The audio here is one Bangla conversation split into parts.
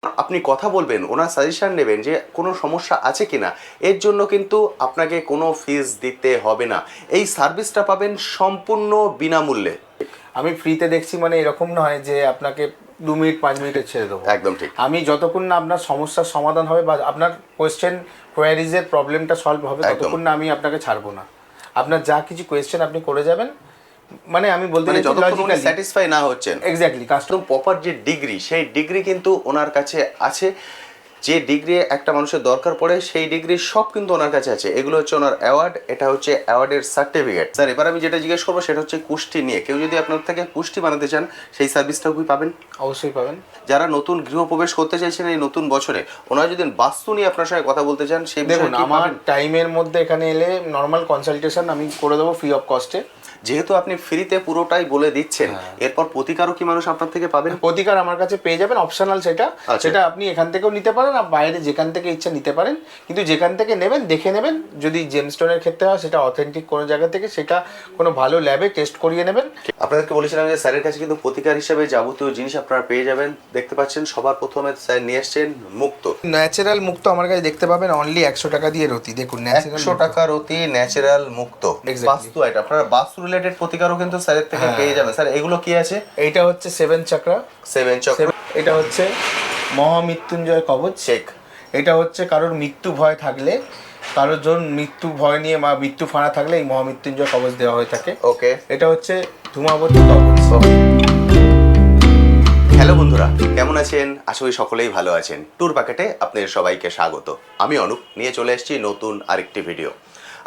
আপনি কথা বলবেন, ওনার সাজেশন নেবেন যে কোনো সমস্যা আছে কিনা, এর জন্য কিন্তু আপনাকে কোনো ফিস দিতে হবে না। এই সার্ভিসটা পাবেন সম্পূর্ণ বিনামূল্যে। আমি ফ্রিতে দেখছি মানে এরকম নয় যে আপনাকে 2 মিনিট 5 মিনিটে ছেড়ে দেবো। একদম ঠিক। আমি যতক্ষণ না আপনার সমস্যার সমাধান হবে বা আপনার কোয়ারিজের প্রবলেমটা সলভ হবে একদম। ততক্ষণ না আমি আপনাকে ছাড়বো না। আপনার যা কিছু কোয়েশ্চেন আপনি করে যাবেন, মানে আমি বলতে মানে চাইছি যতক্ষণ উনি লজিক্যালি। স্যাটিসফাই না হচ্ছেন, এক্স্যাক্টলি একদম প্রপার যে ডিগ্রি, সেই ডিগ্রি কিন্তু ওনার কাছে আছে। যে ডিগ্রি একটা মানুষের দরকার পড়ে সেই ডিগ্রি সব কিন্তু ওনার কাছে আছে। এগুলো হচ্ছে ওনার অ্যাওয়ার্ড, এটা হচ্ছে অ্যাওয়ার্ডের সার্টিফিকেট। স্যার এবার আমি যেটা জিজ্ঞেস করবো সেটা হচ্ছে কুষ্টি নিয়ে। কেউ যদি আপনার থেকে কুষ্টি বানাতে চান সেই সার্ভিসটাও কি পাবেন? অবশ্যই পাবেন। যারা নতুন গৃহপ্রবেশ করতে চাইছেন এই নতুন বছরে, ওনারা যদি বাস্তু নিয়ে আপনার সঙ্গে কথা বলতে চান সেই দেখুন, বিষয়ে কি আমার পাবেন? টাইমের মধ্যে এখানে এলে নর্মাল কনসালটেশন আমি করে দেবো ফ্রি অফ কস্টে। যেহেতু আপনি ফ্রিতে পুরোটাই বলে দিচ্ছেন, এরপর প্রতিকারও কি মানুষ আপনার থেকে পাবেন? প্রতিকার আমার কাছে পেয়ে যাবেন, অপশনাল সেটা। আচ্ছা। সেটা আপনি এখান থেকেও নিতে পারেন আর বাইরে যেখান থেকে ইচ্ছা নিতে পারেন, কিন্তু যেখান থেকে নেবেন দেখে নেবেন। যদি জেমস্টোনের ক্ষেত্রে হয় সেটা অথেন্টিক কোনো জায়গা থেকে, সেটা কোনো ভালো ল্যাবে টেস্ট করিয়ে নেবেন। আপনাদেরকে বলেছিলাম যে স্যারের কাছে কিন্তু প্রতিকার হিসেবে যাবতীয় জিনিস আপনারা পেয়ে যাবেন। দেখতে পাচ্ছেন সবার প্রথমে স্যার নিয়ে এসছেন মুক্ত। ন্যাচারাল মুক্ত আমার কাছে দেখতে পাবেন অনলি 100 টাকা দিয়ে রতি। দেখুন, 100 টাকার অতি ন্যাচারাল মুক্ত। Exactly. বাস্তু এটা আপনারা বাস্তু রিলেটেড প্রতিকারও কিন্তু স্যারের থেকে পেয়ে যাবেন। স্যার এগুলো কি আছে? এইটা হচ্ছে 7 চাকরা। 7 চক্র। এটা হচ্ছে মহামৃত্যুঞ্জয় কবচ। চেক। এটা হচ্ছে কারোর মৃত্যু ভয় থাকলে, কারোর জন মৃত্যু ভয় নিয়ে বা মৃত্যু ফানা থাকলে এই মহামৃত্যুঞ্জয় কবচ দেওয়া হয়ে থাকে। ওকে। এটা হচ্ছে ধূমাবতী কবচ। হ্যালো বন্ধুরা, কেমন আছেন? আশা করি সকলেই ভালো আছেন। ট্যুর প্যাকেটে আপনাদের সবাইকে স্বাগত। আমি অনুপ, নিয়ে চলে এসেছি নতুন আরেকটি ভিডিও।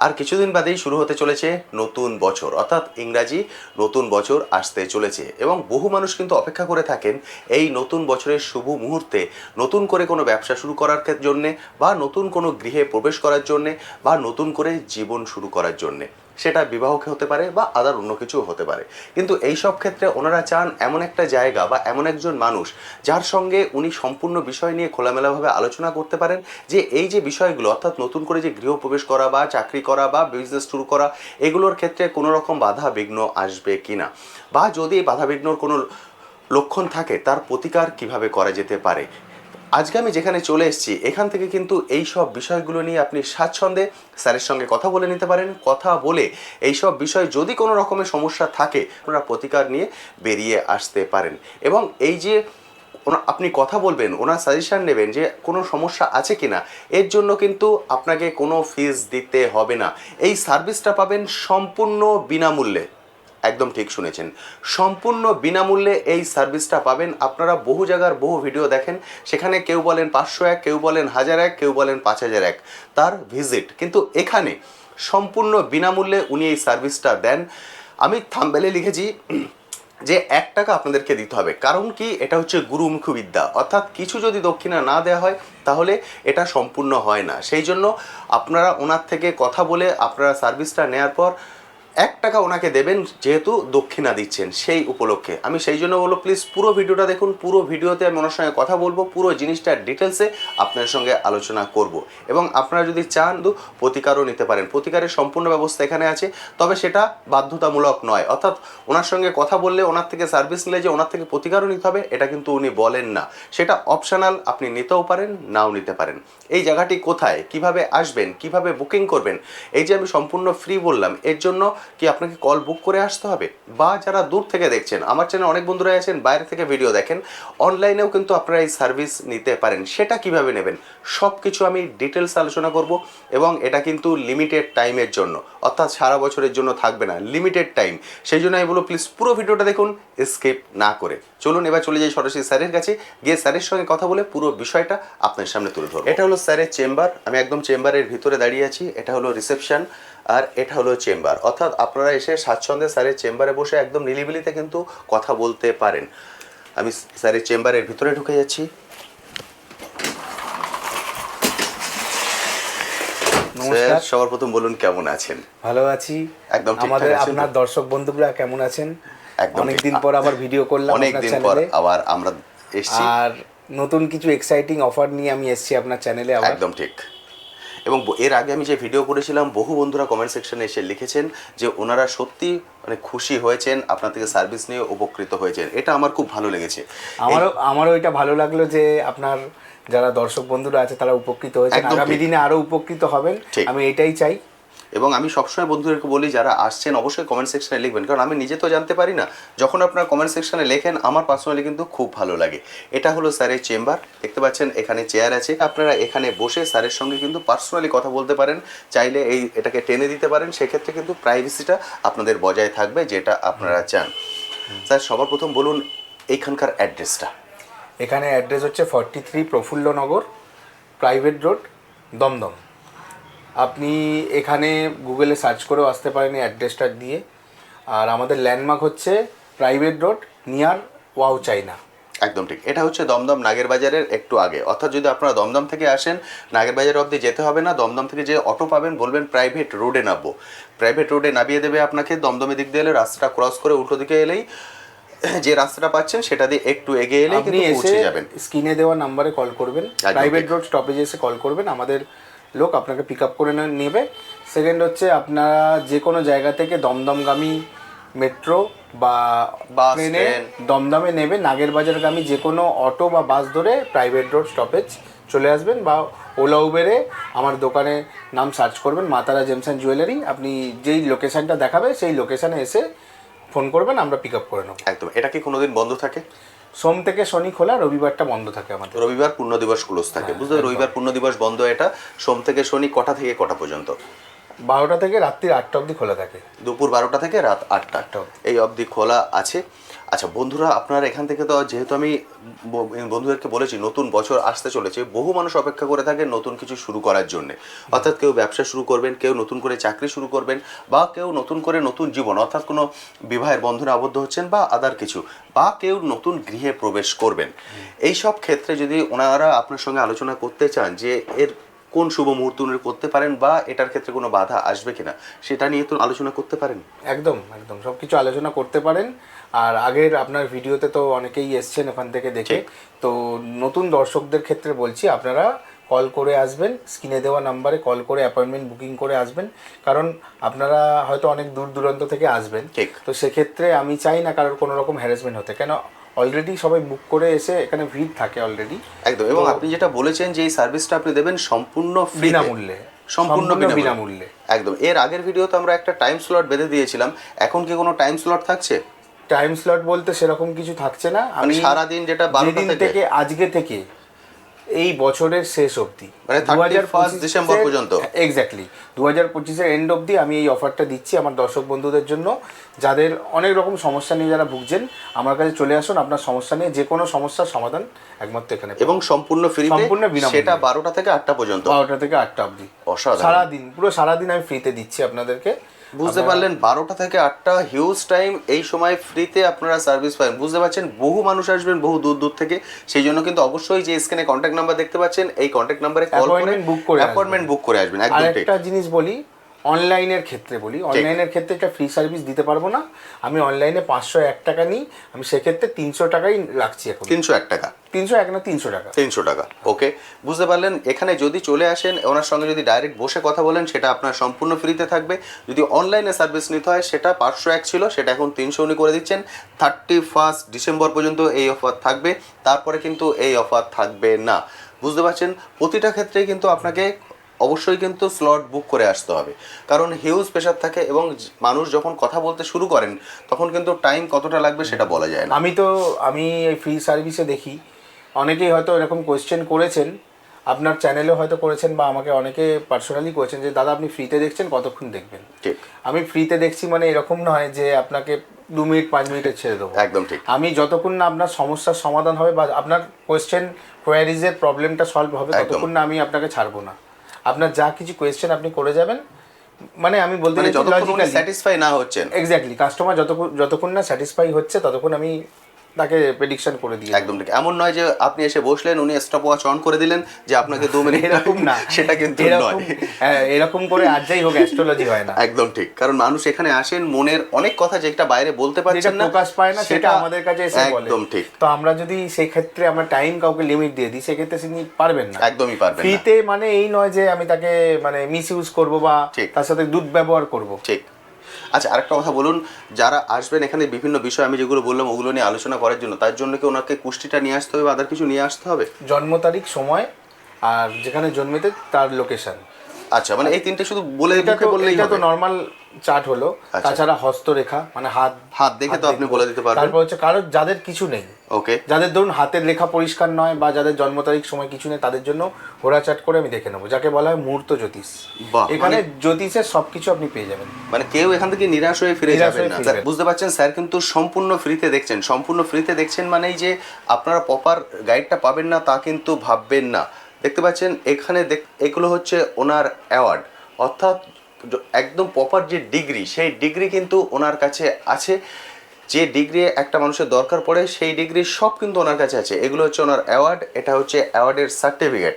আর কিছুদিন বাদেই শুরু হতে চলেছে নতুন বছর, অর্থাৎ ইংরাজি নতুন বছর আসতে চলেছে এবং বহু মানুষ কিন্তু অপেক্ষা করে থাকেন এই নতুন বছরের শুভ মুহূর্তে নতুন করে কোনো ব্যবসা শুরু করার জন্যে, বা নতুন কোনো গৃহে প্রবেশ করার জন্যে, বা নতুন করে জীবন শুরু করার জন্যে। সেটা বিবাহকে হতে পারে বা আদার অন্য কিছুও হতে পারে। কিন্তু এই সব ক্ষেত্রে ওনারা চান এমন একটা জায়গা বা এমন একজন মানুষ যার সঙ্গে উনি সম্পূর্ণ বিষয় নিয়ে খোলামেলাভাবে আলোচনা করতে পারেন, যে এই যে বিষয়গুলো, অর্থাৎ নতুন করে যে গৃহপ্রবেশ করা বা চাকরি করা বা বিজনেস শুরু করা, এগুলোর ক্ষেত্রে কোনো রকম বাধা বিঘ্ন আসবে কিনা, বা যদি এই বাধা বিঘ্নর কোনো লক্ষণ থাকে তার প্রতিকার কিভাবে করা যেতে পারে। আজকে আমি যেখানে চলে এসেছি এখান থেকে কিন্তু এই সব বিষয়গুলো নিয়ে আপনি স্বাচ্ছন্দ্যে স্যারের সঙ্গে কথা বলে নিতে পারেন। কথা বলে এই সব বিষয় যদি কোনো রকমের সমস্যা থাকে আপনারা প্রতিকার নিয়ে বেরিয়ে আসতে পারেন। এবং এই যে আপনি কথা বলবেন, ওনার সাজেশন নেবেন যে কোনো সমস্যা আছে কিনা, এর জন্য কিন্তু আপনাকে কোনো ফিস দিতে হবে না। এই সার্ভিসটা পাবেন সম্পূর্ণ বিনামূল্যে। একদম ঠিক শুনেছেন, সম্পূর্ণ বিনামূল্যে এই সার্ভিসটা পাবেন। আপনারা বহু জায়গার বহু ভিডিও দেখেন, সেখানে কেউ বলেন 501, কেউ বলেন 1001, কেউ বলেন 5001 তার ভিজিট, কিন্তু এখানে সম্পূর্ণ বিনামূল্যে উনি এই সার্ভিসটা দেন। আমি থাম্বনেলে লিখেছি যে 1 টাকা আপনাদেরকে দিতে হবে, কারণ কি এটা হচ্ছে গুরুমুখী বিদ্যা, অর্থাৎ কিছু যদি দক্ষিণা না দেওয়া হয় তাহলে এটা সম্পূর্ণ হয় না। সেই জন্য আপনারা ওনার থেকে কথা বলে আপনারা সার্ভিসটা নেওয়ার পর 1 টাকা ওনাকে দেবেন, যেহেতু দক্ষিণা দিচ্ছেন সেই উপলক্ষে। আমি সেই জন্য বলবো প্লিজ পুরো ভিডিওটা দেখুন। পুরো ভিডিওতে আমি ওনার সঙ্গে কথা বলবো, পুরো জিনিসটার ডিটেলসে আপনার সঙ্গে আলোচনা করব। এবং আপনারা যদি চান প্রতিকারও নিতে পারেন, প্রতিকারের সম্পূর্ণ ব্যবস্থা এখানে আছে, তবে সেটা বাধ্যতামূলক নয়। অর্থাৎ ওনার সঙ্গে কথা বললে, ওনার থেকে সার্ভিস নিলে যে ওনার থেকে প্রতিকারও নিতে হবে এটা কিন্তু উনি বলেন না, সেটা অপশনাল, আপনি নিতেও পারেন নাও নিতে পারেন। এই জায়গাটি কোথায়, কিভাবে আসবেন, কিভাবে বুকিং করবেন, এই যে আমি সম্পূর্ণ ফ্রি বললাম, এর জন্য কি আপনাকে কল বুক করে আসতে হবে? বা যারা দূর থেকে দেখছেন, আমার চ্যানেলে অনেক বন্ধুরা আছেন বাইরে থেকে ভিডিও দেখেন, অনলাইনেও কিন্তু আপনারা এই সার্ভিস নিতে পারেন। সেটা কিভাবে নেবেন সব কিছু আমি ডিটেলস আলোচনা করব। এবং এটা কিন্তু লিমিটেড টাইমের জন্য, অর্থাৎ সারা বছরের জন্য থাকবে না, লিমিটেড টাইম। সেই জন্য আমি বলবো প্লিজ পুরো ভিডিওটা দেখুন স্কিপ না করে। চলুন এবার চলে যাই সরাসরি স্যারের কাছে, গিয়ে স্যারের সঙ্গে কথা বলে পুরো বিষয়টা আপনার সামনে তুলে ধরবো। এটা হলো স্যারের চেম্বার, আমি একদম চেম্বারের ভিতরে দাঁড়িয়ে আছি। এটা হলো রিসেপশন আর এটা হলো চেম্বার, অর্থাৎ আপনারা এসে স্বাচ্ছন্দ্যে স্যারের চেম্বারে বসে একদম নিলিবিলিতে কিন্তু কথা বলতে পারেন। আমি স্যারের চেম্বারের ভিতরে ঢুকে যাচ্ছি। নমস্কার। সবার প্রথম বলুন কেমন আছেন? ভালো আছি। একদম ঠিকঠাক আমাদের আছেন তো? আপনার দর্শক বন্ধুরা কেমন আছেন? একদম অনেকদিন পর আবার ভিডিও করলাম অনেক আপনার দিন পর চ্যানেলে। আবার আমরা এসেছি। আর নতুন কিছু এক্সাইটিং অফার নিয়ে আমি এসেছি আপনার চ্যানেলে আবার। একদম ঠিক। এবং এর আগে আমি যে ভিডিও করেছিলাম বহু বন্ধুরা কমেন্ট সেকশনে এসে লিখেছেন যে ওনারা সত্যি মানে খুশি হয়েছেন, আপনার থেকে সার্ভিস নিয়ে উপকৃত হয়েছেন। এটা আমার খুব ভালো লেগেছে। আমারও এটা ভালো লাগলো যে আপনার যারা দর্শক বন্ধুরা আছে তারা উপকৃত হয়েছেন, একদম আগামী ঠিক। দিনে আরো উপকৃত হবেন, ঠিক। আমি এটাই চাই। এবং আমি সবসময় বন্ধুদেরকে বলি যারা আসছেন অবশ্যই কমেন্ট সেকশনে লিখবেন, কারণ আমি নিজে তো জানতে পারি না। যখন আপনার কমেন্ট সেকশনে লেখেন আমার পার্সোনালি কিন্তু খুব ভালো লাগে। এটা হলো স্যারের চেম্বার, দেখতে পাচ্ছেন এখানে চেয়ার আছে, আপনারা এখানে বসে স্যারের সঙ্গে কিন্তু পার্সোনালি কথা বলতে পারেন, চাইলে এটাকে টেনে দিতে পারেন, সেক্ষেত্রে কিন্তু প্রাইভেসিটা আপনাদের বজায় থাকবে যেটা আপনারা চান। স্যার সবার প্রথম বলুন এইখানকার অ্যাড্রেসটা। এখানে অ্যাড্রেস হচ্ছে 43 প্রফুল্লনগর, প্রাইভেট রোড, দমদম। আপনি এখানে গুগলে সার্চ করেও আসতে পারেন এই অ্যাড্রেসটা দিয়ে। আর আমাদের ল্যান্ডমার্ক হচ্ছে প্রাইভেট রোড নিয়ার ওয়াও চাইনা। একদম ঠিক, এটা হচ্ছে দমদম নাগের বাজারের একটু আগে। অর্থাৎ যদি আপনারা দমদম থেকে আসেন নাগের বাজার অবধি যেতে হবে না, দমদম থেকে যে অটো পাবেন বলবেন প্রাইভেট রোডে নামবো, প্রাইভেট রোডে নামিয়ে দেবে আপনাকে। দমদমের দিক দিয়ে এলে রাস্তাটা ক্রস করে উল্টো দিকে এলেই যে রাস্তাটা পাচ্ছেন সেটা দিয়ে একটু এগিয়ে এলেই আপনি কিন্তু এসে পৌঁছে যাবেন। স্ক্রিনে দেওয়া নাম্বারে কল করবেন, প্রাইভেট রোড স্টপেজে এসে কল করবেন, আমাদের লোক আপনাকে পিক আপ করে নেবে। সেকেন্ড হচ্ছে আপনারা যে কোনো জায়গা থেকে দমদমগামী মেট্রো বা বাস, ট্রেনে ট্রেন। দমদমে নেবে, নাগের বাজারগামী যে কোনো অটো বা বাস ধরে প্রাইভেট রোড স্টপেজ চলে আসবেন, বা ওলা উবেরে আমার দোকানের নাম সার্চ করবেন মা তারা জেমস অ্যান্ড জুয়েলারি। আপনি যেই লোকেশানটা দেখাবে সেই লোকেশানে এসে ফোন করবেন, আমরা পিক আপ করে নেবো। একদম। এটা কি কোনোদিন বন্ধ থাকে? সোম থেকে শনি খোলা, রবিবারটা বন্ধ থাকে আমাদের। রবিবার পূর্ণ দিবস ক্লোজ থাকে, বুঝতে পারছি। রবিবার পূর্ণ দিবস বন্ধ। এটা সোম থেকে শনি কটা থেকে কটা পর্যন্ত? 12টা থেকে রাত্রি 8টা অবধি খোলা থাকে। দুপুর 12টা থেকে রাত 8টা অবধি। এই অবধি খোলা আছে। আচ্ছা বন্ধুরা, আপনারা এখান থেকে তো যেহেতু আমি বন্ধুদেরকে বলেছি নতুন বছর আসতে চলেছে, বহু মানুষ অপেক্ষা করে থাকে নতুন কিছু শুরু করার জন্য। অর্থাৎ কেউ ব্যবসা শুরু করবেন, কেউ নতুন করে চাকরি শুরু করবেন, বা কেউ নতুন করে নতুন জীবন অর্থাৎ কোনো বিবাহের বন্ধনে আবদ্ধ হচ্ছেন বা আদার কিছু, বা কেউ নতুন গৃহে প্রবেশ করবেন। এই সব ক্ষেত্রে যদি ওনারা আপনার সঙ্গে আলোচনা করতে চান যে এর কোন শুভ মুহূর্ত উনি করতে পারেন বা এটার ক্ষেত্রে কোনো বাধা আসবে কিনা, সেটা নিয়ে তো আলোচনা করতে পারেন। একদম একদম সব কিছু আলোচনা করতে পারেন। আর আগের আপনার ভিডিওতে তো অনেকেই এসছেন ওখান থেকে দেখে, তো নতুন দর্শকদের ক্ষেত্রে বলছি আপনারা কল করে আসবেন, স্ক্রিনে দেওয়া নাম্বারে কল করে অ্যাপয়েন্টমেন্ট বুকিং করে আসবেন। কারণ আপনারা হয়তো অনেক দূর দূরান্ত থেকে আসবেন, ঠিক। তো সেক্ষেত্রে আমি চাই না কারোর কোনো রকম হ্যারাসমেন্ট হতে, কেন অলরেডি সবাই বুক করে এসে এখানে ভিড় থাকে অলরেডি। একদম। এবং আপনি যেটা বলেছেন যে এই সার্ভিসটা আপনি দেবেন সম্পূর্ণ বিনামূল্যে, সম্পূর্ণ বিনামূল্যে। একদম। এর আগের ভিডিওতে আমরা একটা টাইম স্লট বেঁধে দিয়েছিলাম, এখন কি কোনো টাইম স্লট থাকছে? টাইম স্লট বলতে সেরকম কিছু থাকছে না। আমি সারা দিন যেটা 12টা থেকে আজকে থেকে এই বছরের শেষ অবধি, মানে 31 ডিসেম্বর পর্যন্ত, এক্স্যাক্টলি 2025-এর এন্ড অবধি আমি এই অফারটা দিচ্ছি আমার দর্শক বন্ধুদের জন্য। যাদের অনেক রকম সমস্যা নিয়ে যারা ভুগছেন, আমার কাছে চলে আসুন, আপনার সমস্যা নিয়ে যে কোনো সমস্যার সমাধান একমাত্র এখানে, এবং সম্পূর্ণ ফ্রিতে, সম্পূর্ণ বিনামূল্যে। সেটা 12টা থেকে 8টা পর্যন্ত, 12টা থেকে 8টা অবধি অসাধারণ। সারাদিন, পুরো সারাদিন আমি ফ্রিতে দিচ্ছি আপনাদেরকে। বুঝতে পারলেন, 12টা থেকে 8টা হিউজ টাইম, এই সময় ফ্রিতে আপনারা সার্ভিস পাবেন। বুঝতে পারছেন, বহু মানুষ আসবেন বহু দূর দূর থেকে, সেই জন্য কিন্তু অবশ্যই যে স্ক্রিনে কন্ট্যাক্ট নাম্বার দেখতে পাচ্ছেন এই কন্ট্যাক্ট নাম্বারে কল করে অ্যাপয়েন্টমেন্ট বুক করে আসবেন। একদম ঠিক। আরেকটা জিনিস বলি, অনলাইনের ক্ষেত্রে বলি, অনলাইনের ক্ষেত্রে একটা ফ্রি সার্ভিস দিতে পারবো না আমি। অনলাইনে 501 টাকা নিই আমি, সেক্ষেত্রে 300 টাকাই রাখছি এখন। 301 টাকা, 301 না 300 টাকা, 300 টাকা। ওকে, বুঝতে পারলেন। এখানে যদি চলে আসেন ওনার সঙ্গে যদি ডাইরেক্ট বসে কথা বলেন সেটা আপনার সম্পূর্ণ ফ্রিতে থাকবে। যদি অনলাইনে সার্ভিস নিতে হয় সেটা 501 ছিল, সেটা এখন 300 উনি করে দিচ্ছেন। 31 ডিসেম্বর পর্যন্ত এই অফার থাকবে, তারপরে কিন্তু এই অফার থাকবে না। বুঝতে পারছেন, প্রতিটা ক্ষেত্রেই কিন্তু আপনাকে অবশ্যই কিন্তু স্লট বুক করে আসতে হবে, কারণ হিউজ প্রেশার থাকে এবং মানুষ যখন কথা বলতে শুরু করেন তখন কিন্তু টাইম কতটা লাগবে সেটা বলা যায় না। আমি এই ফ্রি সার্ভিসে দেখি অনেকেই হয়তো এরকম কোয়েশ্চেন করেছেন, আপনার চ্যানেলেও হয়তো করেছেন, বা আমাকে অনেকে পার্সোনালি করেছেন যে দাদা আপনি ফ্রিতে দেখছেন, কতক্ষণ দেখবেন। ঠিক। আমি ফ্রিতে দেখছি মানে এরকম নয় যে আপনাকে 2 মিনিট 5 মিনিটে ছেড়ে দেবো। একদম ঠিক। আমি যতক্ষণ না আপনার সমস্যার সমাধান হবে বা আপনার কোয়ারিজের প্রবলেমটা সলভ হবে, ততক্ষণ না আমি আপনাকে ছাড়বো না। আপনার যা কিছু কোয়েশ্চেন আপনি করে যাবেন, মানে আমি বলতে যতক্ষণ স্যাটিসফাই না হচ্ছেন, এক্স্যাক্টলি কাস্টমার যতক্ষণ না স্যাটিসফাই হচ্ছে ততক্ষণ আমি তাকে প্রেডিকশন করে দিয়ে একদম ঠিক। এমন নয় যে আপনি এসে বসলেন, উনি স্টপ ওয়াচ অন করে দিলেন যে আপনাকে 2 মিনিট, এরকম না, সেটা কিন্তু নয়। এরকম করে আর যাই হোক অ্যাস্ট্রোলজি হয় না। একদম ঠিক, কারণ মানুষ এখানে আসেন মনের অনেক কথা যেটা বাইরে বলতে পারছেন না, প্রকাশ পায় না, সেটা আমাদের কাছে এসে বলে। একদম ঠিক। তো আমরা যদি সেই ক্ষেত্রে আমরা টাইম কাউকে লিমিট দিয়ে দিই, সেক্ষেত্রে তিনি পারবেন না, একদমই পারবেন না। ফ্রিতে মানে এই নয় যে আমি তাকে মানে মিস ইউজ করবো বা তার সাথে দুর্ব্যবহার করবো। ঠিক। আচ্ছা, আরেকটা কথা বলুন, যারা আসবেন এখানে বিভিন্ন বিষয় আমি যেগুলো বললাম ওগুলো নিয়ে আলোচনা করার জন্য, তার জন্য কি ওনাকে কুষ্টিটা নিয়ে আসতে হবে বা আদার কিছু নিয়ে আসতে হবে? জন্ম তারিখ, সময়, আর যেখানে জন্মেতে তার লোকেশন। আচ্ছা, মানে এই তিনটে শুধু বলে মুখে বললেই এটা হবে? তো নর্মাল চার্ট হলো। তাছাড়া হস্তরেখা মানে হাত দেখে তো আপনি বলে দিতে পারবেন। তারপর হচ্ছে কারো যাদের কিছু নেই, ওকে, যাদের ধরুন হাতের লেখা পরিষ্কার নয় বা যাদের জন্ম তারিখ সময় কিছু নেই, তাদের জন্য হোরা চার্ট করে আমি দেখে নেবো, যাকে বলা হয় মুহূর্ত জ্যোতিষ। এখানে জ্যোতিষের সবকিছু আপনি পেয়ে যাবেন, মানে কেউ এখান থেকে নিরাশ হয়ে ফিরে যাবেন না। বুঝতে পারছেন স্যার কিন্তু সম্পূর্ণ ফ্রিতে দেখছেন। সম্পূর্ণ ফ্রিতে দেখছেন মানেই যে আপনারা প্রপার গাইডটা পাবেন না তা কিন্তু ভাববেন না। দেখতে পাচ্ছেন এখানে এগুলো হচ্ছে ওনার অ্যাওয়ার্ড, অর্থাৎ একদম প্রপার যে ডিগ্রি, সেই ডিগ্রি কিন্তু ওনার কাছে আছে। যে ডিগ্রি একটা মানুষের দরকার পড়ে সেই ডিগ্রি সব কিন্তু ওনার কাছে আছে। এগুলো হচ্ছে ওনার অ্যাওয়ার্ড, এটা হচ্ছে অ্যাওয়ার্ডের সার্টিফিকেট।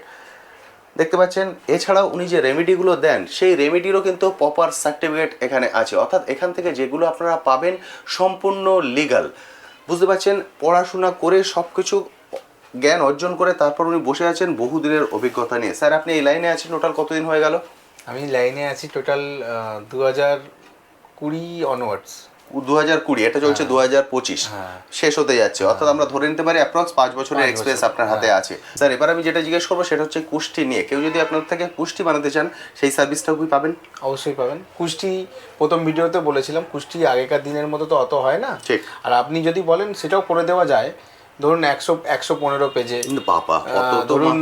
দেখতে পাচ্ছেন এছাড়াও উনি যে রেমেডিগুলো দেন সেই রেমেডিরও কিন্তু প্রপার সার্টিফিকেট এখানে আছে, অর্থাৎ এখান থেকে যেগুলো আপনারা পাবেন সম্পূর্ণ লিগাল। বুঝতে পারছেন, পড়াশোনা করে সব কিছু জ্ঞান অর্জন করে তারপর উনি বসে আছেন বহুদিনের অভিজ্ঞতা নিয়ে। স্যার আপনি এই লাইনে আছেন টোটাল কতদিন হয়ে গেল? আমি লাইনে আছি টোটাল 2020 অনওয়ার্ডস। 2020, এটা চলছে 2025, শেষ হতে যাচ্ছে, অর্থাৎ আমরা ধরে নিতে পারি অ্যাপ্রক্স 5 বছরের এক্সপিরিয়েন্স আপনার হাতে আছে। স্যার এবার আমি যেটা জিজ্ঞেস করবো সেটা হচ্ছে কুষ্টি নিয়ে। কেউ যদি আপনার থেকে কুষ্টি বানাতে চান সেই সার্ভিসটাও কি পাবেন? অবশ্যই পাবেন। কুষ্টি প্রথম ভিডিওতে বলেছিলাম, কুষ্টি আগেকার দিনের মতো তো অত হয় না। ঠিক। আর আপনি যদি বলেন সেটাও করে দেওয়া যায়, ধরুন 115 পেজে, বাবা ধরুন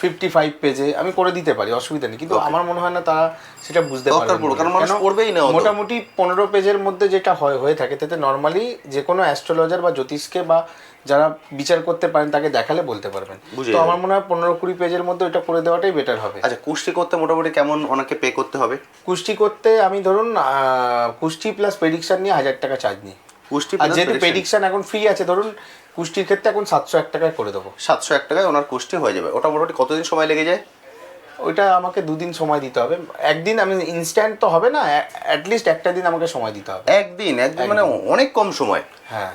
55 পেজে আমি করে দিতে পারি, অসুবিধা নেই। কিন্তু আমার মনে হয় না তারা সেটা বুঝতে পারবে, কারণ মানুষ পড়বেই না। মোটামুটি 15 পেজের মধ্যে যেটা হয়ে থাকে, তাতে নর্মালি যে কোনো অ্যাস্ট্রোলজার বা জ্যোতিষকে বা যারা বিচার করতে পারেন তাকে দেখালে বলতে পারবেন। তো আমার মনে হয় 15-20 পেজের মধ্যে ওটা করে দেওয়াটাই বেটার হবে। আচ্ছা, কুষ্টি করতে মোটামুটি কেমন ওনাকে পে করতে হবে? কুষ্টি করতে আমি ধরুন কুষ্টি প্লাস প্রেডিকশন নিয়ে 1000 টাকা চার্জ নিই। কুষ্টি আর যেহেতু প্রেডিকশন এখন ফ্রি আছে, ধরুন কুষ্টির ক্ষেত্রে এখন 701 টাকায় করে দেবো। 701 টাকায় ওনার কুষ্টি হয়ে যাবে। ওটা মোটামুটি কতদিন সময় লেগে যায়? ওইটা আমাকে 2 দিন সময় দিতে হবে। একদিন আমি ইনস্ট্যান্ট তো হবে না, অ্যাটলিস্ট একটা দিন আমাকে সময় দিতে হবে। একদিন মানে অনেক কম সময়। হ্যাঁ,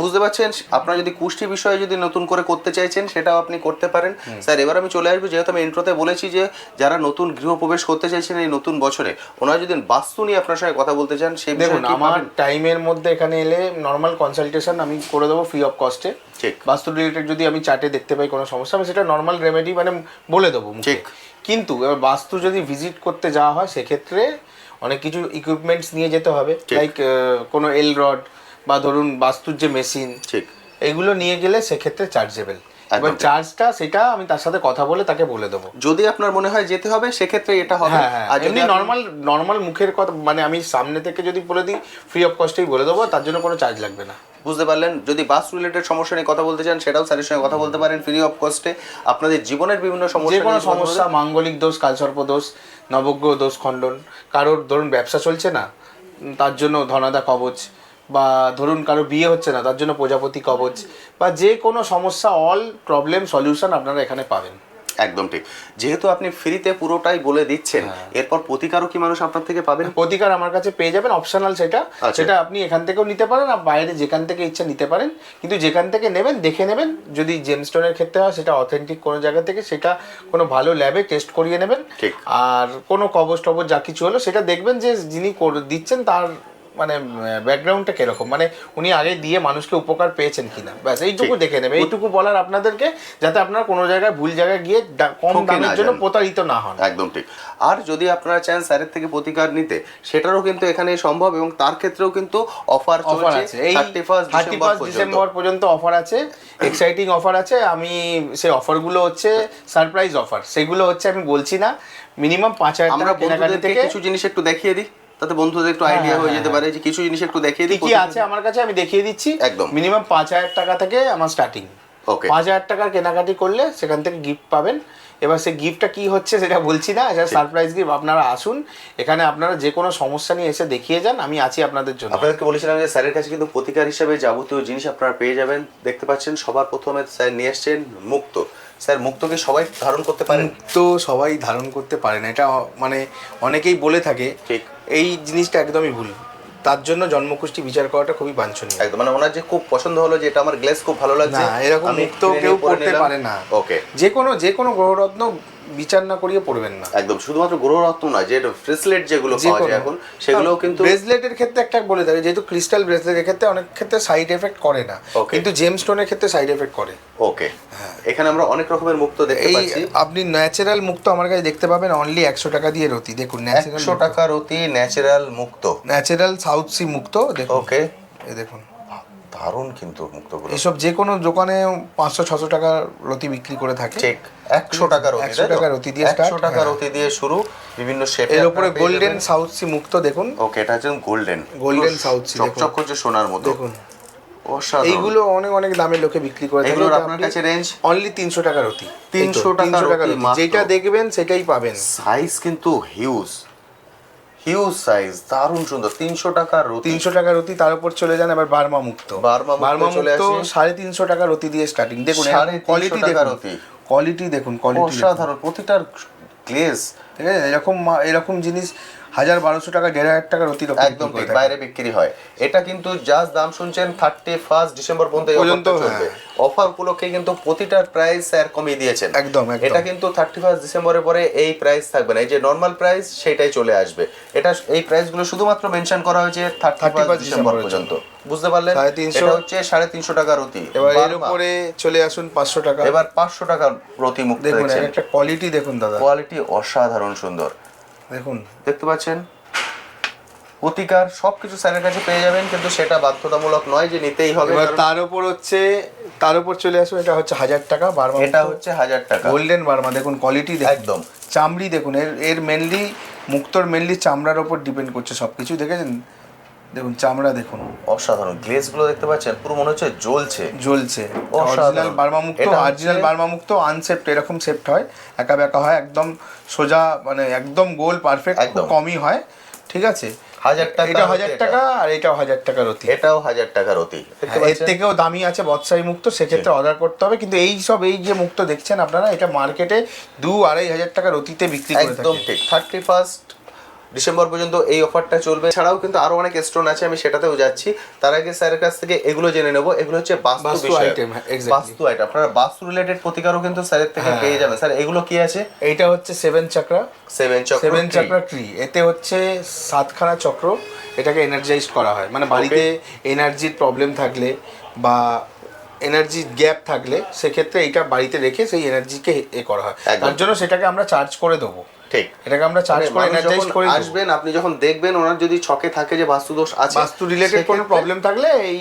বুঝতে পারছেন। আপনারা যদি কুষ্টি বিষয়ে যদি নতুন করে করতে চাইছেন সেটাও আপনি করতে পারেন। স্যার এবার আমি চলে আসবো, যেহেতু আমি ইন্ট্রোতে বলেছি যে যারা নতুন গৃহপ্রবেশ করতে চাইছেন এই নতুন বছরে, ওনারা যদি বাস্তু নিয়ে আপনার সঙ্গে কথা বলতে চান সেই দেখুন আমার টাইমের মধ্যে এখানে এলে নর্মাল কনসালটেশন আমি করে দেবো ফ্রি অফ কস্টে। ঠিক। বাস্তু রিলেটেড যদি আমি চার্টে দেখতে পাই কোনো সমস্যা, আমি সেটা নর্মাল রেমেডি মানে বলে দেবো। ঠিক। কিন্তু এবার বাস্তু যদি ভিজিট করতে যাওয়া হয় সেক্ষেত্রে অনেক কিছু ইকুইপমেন্টস নিয়ে যেতে হবে, লাইক কোনো এল রড বা ধরুন বাস্তুর যে মেশিন, ঠিক, এগুলো নিয়ে গেলে সেক্ষেত্রে চার্জেবল। এবার চার্জটা সেটা আমি তার সাথে কথা বলে তাকে বলে দেবো। যদি আপনার মনে হয় যেতে হবে সেক্ষেত্রে এটা হবে। আর যদি নর্মাল মুখের কথা মানে আমি সামনে থেকে যদি বলে দিই ফ্রি অফ কস্টেই বলে দেবো, তার জন্য কোনো চার্জ লাগবে না। বুঝতে পারলেন। যদি বাস রিলেটেড সমস্যা নিয়ে কথা বলতে চান সেটাও স্যারের সঙ্গে কথা বলতে পারেন ফ্রি অফ কস্টে। আপনাদের জীবনের বিভিন্ন সমস্যা, যে কোনো সমস্যা, মাঙ্গলিক দোষ, কালসর্প দোষ, নবগ্রহ দোষ খণ্ডন, কারোর ধরুন ব্যবসা চলছে না তার জন্য ধনাদা কবচ, বা ধরুন কারো বিয়ে হচ্ছে না তার জন্য প্রজাপতি কবচ, বা যে কোনো সমস্যা অল প্রবলেম সলিউশন আপনারা এখানে পাবেন। একদম ঠিক। যেহেতু আপনি ফ্রিতে পুরোটাই বলে দিচ্ছেন, এরপর প্রতিকারও কি মানুষ আপনার থেকে পাবেন? প্রতিকার আমার কাছে পেয়ে যাবেন, অপশনাল সেটা আপনি এখান থেকেও নিতে পারেন আর বাইরে যেখান থেকে ইচ্ছা নিতে পারেন। কিন্তু যেখান থেকে নেবেন দেখে নেবেন, যদি জেমস্টোনের ক্ষেত্রে হয় সেটা অথেন্টিক কোনো জায়গা থেকে, সেটা কোনো ভালো ল্যাবে টেস্ট করিয়ে নেবেন। আর কোনো কবচ টবচ যা কিছু হলো সেটা দেখবেন যে যিনি দিচ্ছেন তার মানে ব্যাকগ্রাউন্ডটা কিরকম, মানে উনি আগে দিয়ে মানুষকে উপকার পেয়েছেন কিনা, ব্যাস এইটুকু দেখে নেবে। এইটুকু বলার আপনাদেরকে, যাতে আপনারা কোনো জায়গায় ভুল জায়গায় গিয়ে কম দামের জন্য প্রতারিত না হন। একদম ঠিক। আর যদি আপনারা চান স্যারের থেকে প্রতিকার নিতে সেটারও কিন্তু এখানে সম্ভব, এবং তার ক্ষেত্রেও কিন্তু অফার চলছে। এই 31 ডিসেম্বর পর্যন্ত অফার আছে, এক্সাইটিং অফার আছে। আমি সেই অফারগুলো হচ্ছে সারপ্রাইজ অফার, সেগুলো হচ্ছে আমি বলছি না। মিনিমাম 5000 টাকা কেনাকাটি থেকে কিছু জিনিস একটু দেখিয়ে দিই, তাতে বন্ধুদের একটু আইডিয়া হয়ে যেতে পারে যে কিছু জিনিস একটু দেখিয়ে দিই কি আছে আমার কাছে, আমি দেখিয়ে দিচ্ছি। একদম মিনিমাম 5000 টাকা থেকে আমার স্টার্টিং। Okay. 5,000 টাকার কেনাকাটি করলে সেখান থেকে গিফট পাবেন। এবার সেই গিফটটা কি হচ্ছে সেটা বলছি না, এটা সারপ্রাইজ গিফট। আপনারা আসুন, এখানে আপনারা যে কোনো সমস্যা নিয়ে এসে দেখিয়ে যান, আমি আছি আপনাদের জন্য। আপনাদেরকে বলেছিলাম যে স্যারের কাছে কিন্তু প্রতিকার হিসেবে যাবতীয় জিনিস আপনারা পেয়ে যাবেন। দেখতে পাচ্ছেন সবার প্রথমে স্যার নিয়ে এসছেন মুক্তো। স্যার মুক্তোকে সবাই ধারণ করতে পারেন? তো সবাই ধারণ করতে পারে না, এটা মানে অনেকেই বলে থাকে, ঠিক। এই জিনিসটা একদমই ভুল। তার জন্য জন্মকুষ্টি বিচার করাটা খুবই বাঞ্ছনীয়। একদম, মানে ওনার যে খুব পছন্দ হলো যে এটা আমার গ্লেস খুব ভালো লাগছে, না, এরকম আমি মুক্তো কিনে কেউ নিয়ে পরে করতে নিলাম। পারে না। ওকে, যে কোনো গ্রহরত্ন বিচার না করিয়ে পড়বেন না। একদম, শুধুমাত্র গ্রহরত্ন নয়, যে ব্রেসলেট যেগুলো পাওয়া যায় এখন সেগুলোও কিন্তু ব্রেসলেটের ক্ষেত্রে একটা বলে থাকে, যেহেতু ক্রিস্টাল ব্রেসলেটের ক্ষেত্রে অনেক ক্ষেত্রে সাইড এফেক্ট করে না, Okay. কিন্তু জেম স্টোনের ক্ষেত্রে সাইড এফেক্ট করে। ওকে, এখানে আমরা অনেক রকমের মুক্তো দেখতে এই পাচ্ছি। আপনি ন্যাচারাল মুক্তো আমার কাছে দেখতে পাবেন অনলি 100 টাকা দিয়ে রতি। দেখুন 100 টাকার অতি ন্যাচারাল মুক্তো। ন্যাচারাল সাউথ সি মুক্তো দেখুন। ওকে, এই দেখুন, দারুণ কিন্তু মুক্তোগুলো। এসব যে কোনো দোকানে 500-600 টাকার রতি বিক্রি করে থাকে। ঠিক 100 টাকার অতি, 100 টাকার অতি দিয়ে start, 100 টাকার হ্যাঁ। অতি দিয়ে শুরু, বিভিন্ন শেপে এর উপরে গোল্ডেন সাউথ সি মুক্তো দেখুন। ওকে, এটা হচ্ছে গোল্ডেন সাউথ সি চকচক করছে সোনার মতো। দেখুন, অসাধারণ। এইগুলো অনেক অনেক দামের লোকে বিক্রি করে থাকে। এগুলোর আপনার কাছে রেঞ্জ অনলি 300 টাকার অতি। 300 টাকার অতি মাত্র। যেটা দেখবেন সেটাই পাবেন। সাইজ কিন্তু হিউজ সাইজ, দারুণ সুন্দর। 300 টাকার অতি। 300 টাকার অতি, তার উপর চলে যান এবার বার্মা মুক্তো। বার্মা চলে মুক্তো আসি। 350 টাকার অতি দিয়ে স্টার্টিং। দেখুন 350 কোয়ালিটি টাকার দেখুন, অতি। কোয়ালিটি দেখুন, কোয়ালিটি অসাধারণ, প্রতিটার গ্লেজ। ঠিক আছে, এরকম জিনিস 1,000-1,200 টাকা 1,500 টাকার অতি একদম ঠিক, বাইরে বিক্রি হয়। এটা কিন্তু জাস্ট দাম শুনছেন 31 ডিসেম্বর পর্যন্ত এই অফারটা চলবে। অফার উপলক্ষে কিন্তু প্রতিটার প্রাইস স্যার কমিয়ে দিয়েছেন। একদম। এটা কিন্তু 31 ডিসেম্বরের পরে এই প্রাইস থাকবে না, এই যে নরমাল প্রাইস সেটাই চলে আসবে। এটা এই প্রাইসগুলো শুধুমাত্র মেনশন করা হয়েছে 31 ডিসেম্বর পর্যন্ত। বুঝতে পারলেন? 350 এটা হচ্ছে 350 টাকার অতি। এবার এর উপরে চলে আসুন 500 টাকা। এবার 500 টাকার প্রতি মুক্ত দেখুন দেখছেন। একটা কোয়ালিটি দেখুন দাদা, কোয়ালিটি অসাধারণ সুন্দর। দেখুন দেখতে পাচ্ছেন প্রতিকার সবকিছু স্যারের কাছে পেয়ে যাবেন, কিন্তু সেটা বাধ্যতামূলক নয় যে নিতেই হবে। এবার তার উপর চলে আসুন, এটা হচ্ছে 1000 টাকা বার্মা। এটা হচ্ছে 1000 টাকা গোল্ডেন বার্মা। দেখুন কোয়ালিটি দেখুন, একদম। চামড়ি দেখুন, এর মেনলি মুক্তোর মেনলি চামড়ার উপর ডিপেন্ড করছে সবকিছু। দেখেছেন, দেখুন চামড়া দেখুন, অসাধারণ। গ্লেজ গুলো দেখতে পাচ্ছেন, পুরো মনে হচ্ছে জ্বলছে। অরিজিনাল বার্মা মুক্তো। অরিজিনাল বার্মা মুক্তো আনসেপ্ট এরকম সেপ্ট হয়, একা বেঁকা হয়, একদম সোজা, মানে একদম গোল পারফেক্ট, খুব কমই হয়। ঠিক আছে, 1000 টাকা। এটা 1000 টাকা, আর এটাও 1000 টাকার অতি। এটাও 1000 টাকার অতি। এর থেকেও দামি আছে বৎসাই মুক্তো, সেক্ষেত্রে অর্ডার করতে হবে। কিন্তু এই যে মুক্তো দেখছেন আপনারা, এটা মার্কেটে 2-2.5 হাজার টাকার অতিতে বিক্রি করে থাকে। একদম ঠিক। 31 ডিসেম্বর পর্যন্ত এই অফারটা চলবে। ছাড়াও কিন্তু আরো অনেক স্টোন আছে, আমি সেটাতেও যাচ্ছি। তার আগে স্যারের কাছ থেকে এগুলো জেনে নেব। এগুলো হচ্ছে বাস্তু বিষয়, আইটেম। বাস্তু আইটেম। আপনারা বাস্তু রিলেটেড প্রতিকারও কিন্তু স্যারের থেকে পেয়ে যাবেন। স্যার এগুলো কি আছে? এইটা হচ্ছে 7 চাকরা, 7 চাকরা ট্রি। এতে হচ্ছে 7খানা চক্র, এটাকে এনার্জাইজ করা হয়। মানে বাড়িতে এনার্জির প্রবলেম থাকলে বা এনার্জি গ্যাপ থাকলে, সেক্ষেত্রে এটা বাড়িতে রেখে সেই এনার্জিকে করা হয়। তার জন্য সেটাকে আমরা চার্জ করে দেবো। ঠিক, এটাকে আমরা চার্জ করে এনার্জাইজ করে আসবেন। আপনি যখন দেখবেন ওনার যদি ছকে থাকে যে বাস্তু দোষ আছে, বাস্তু রিলেটেড কোনো প্রবলেম থাকলে এই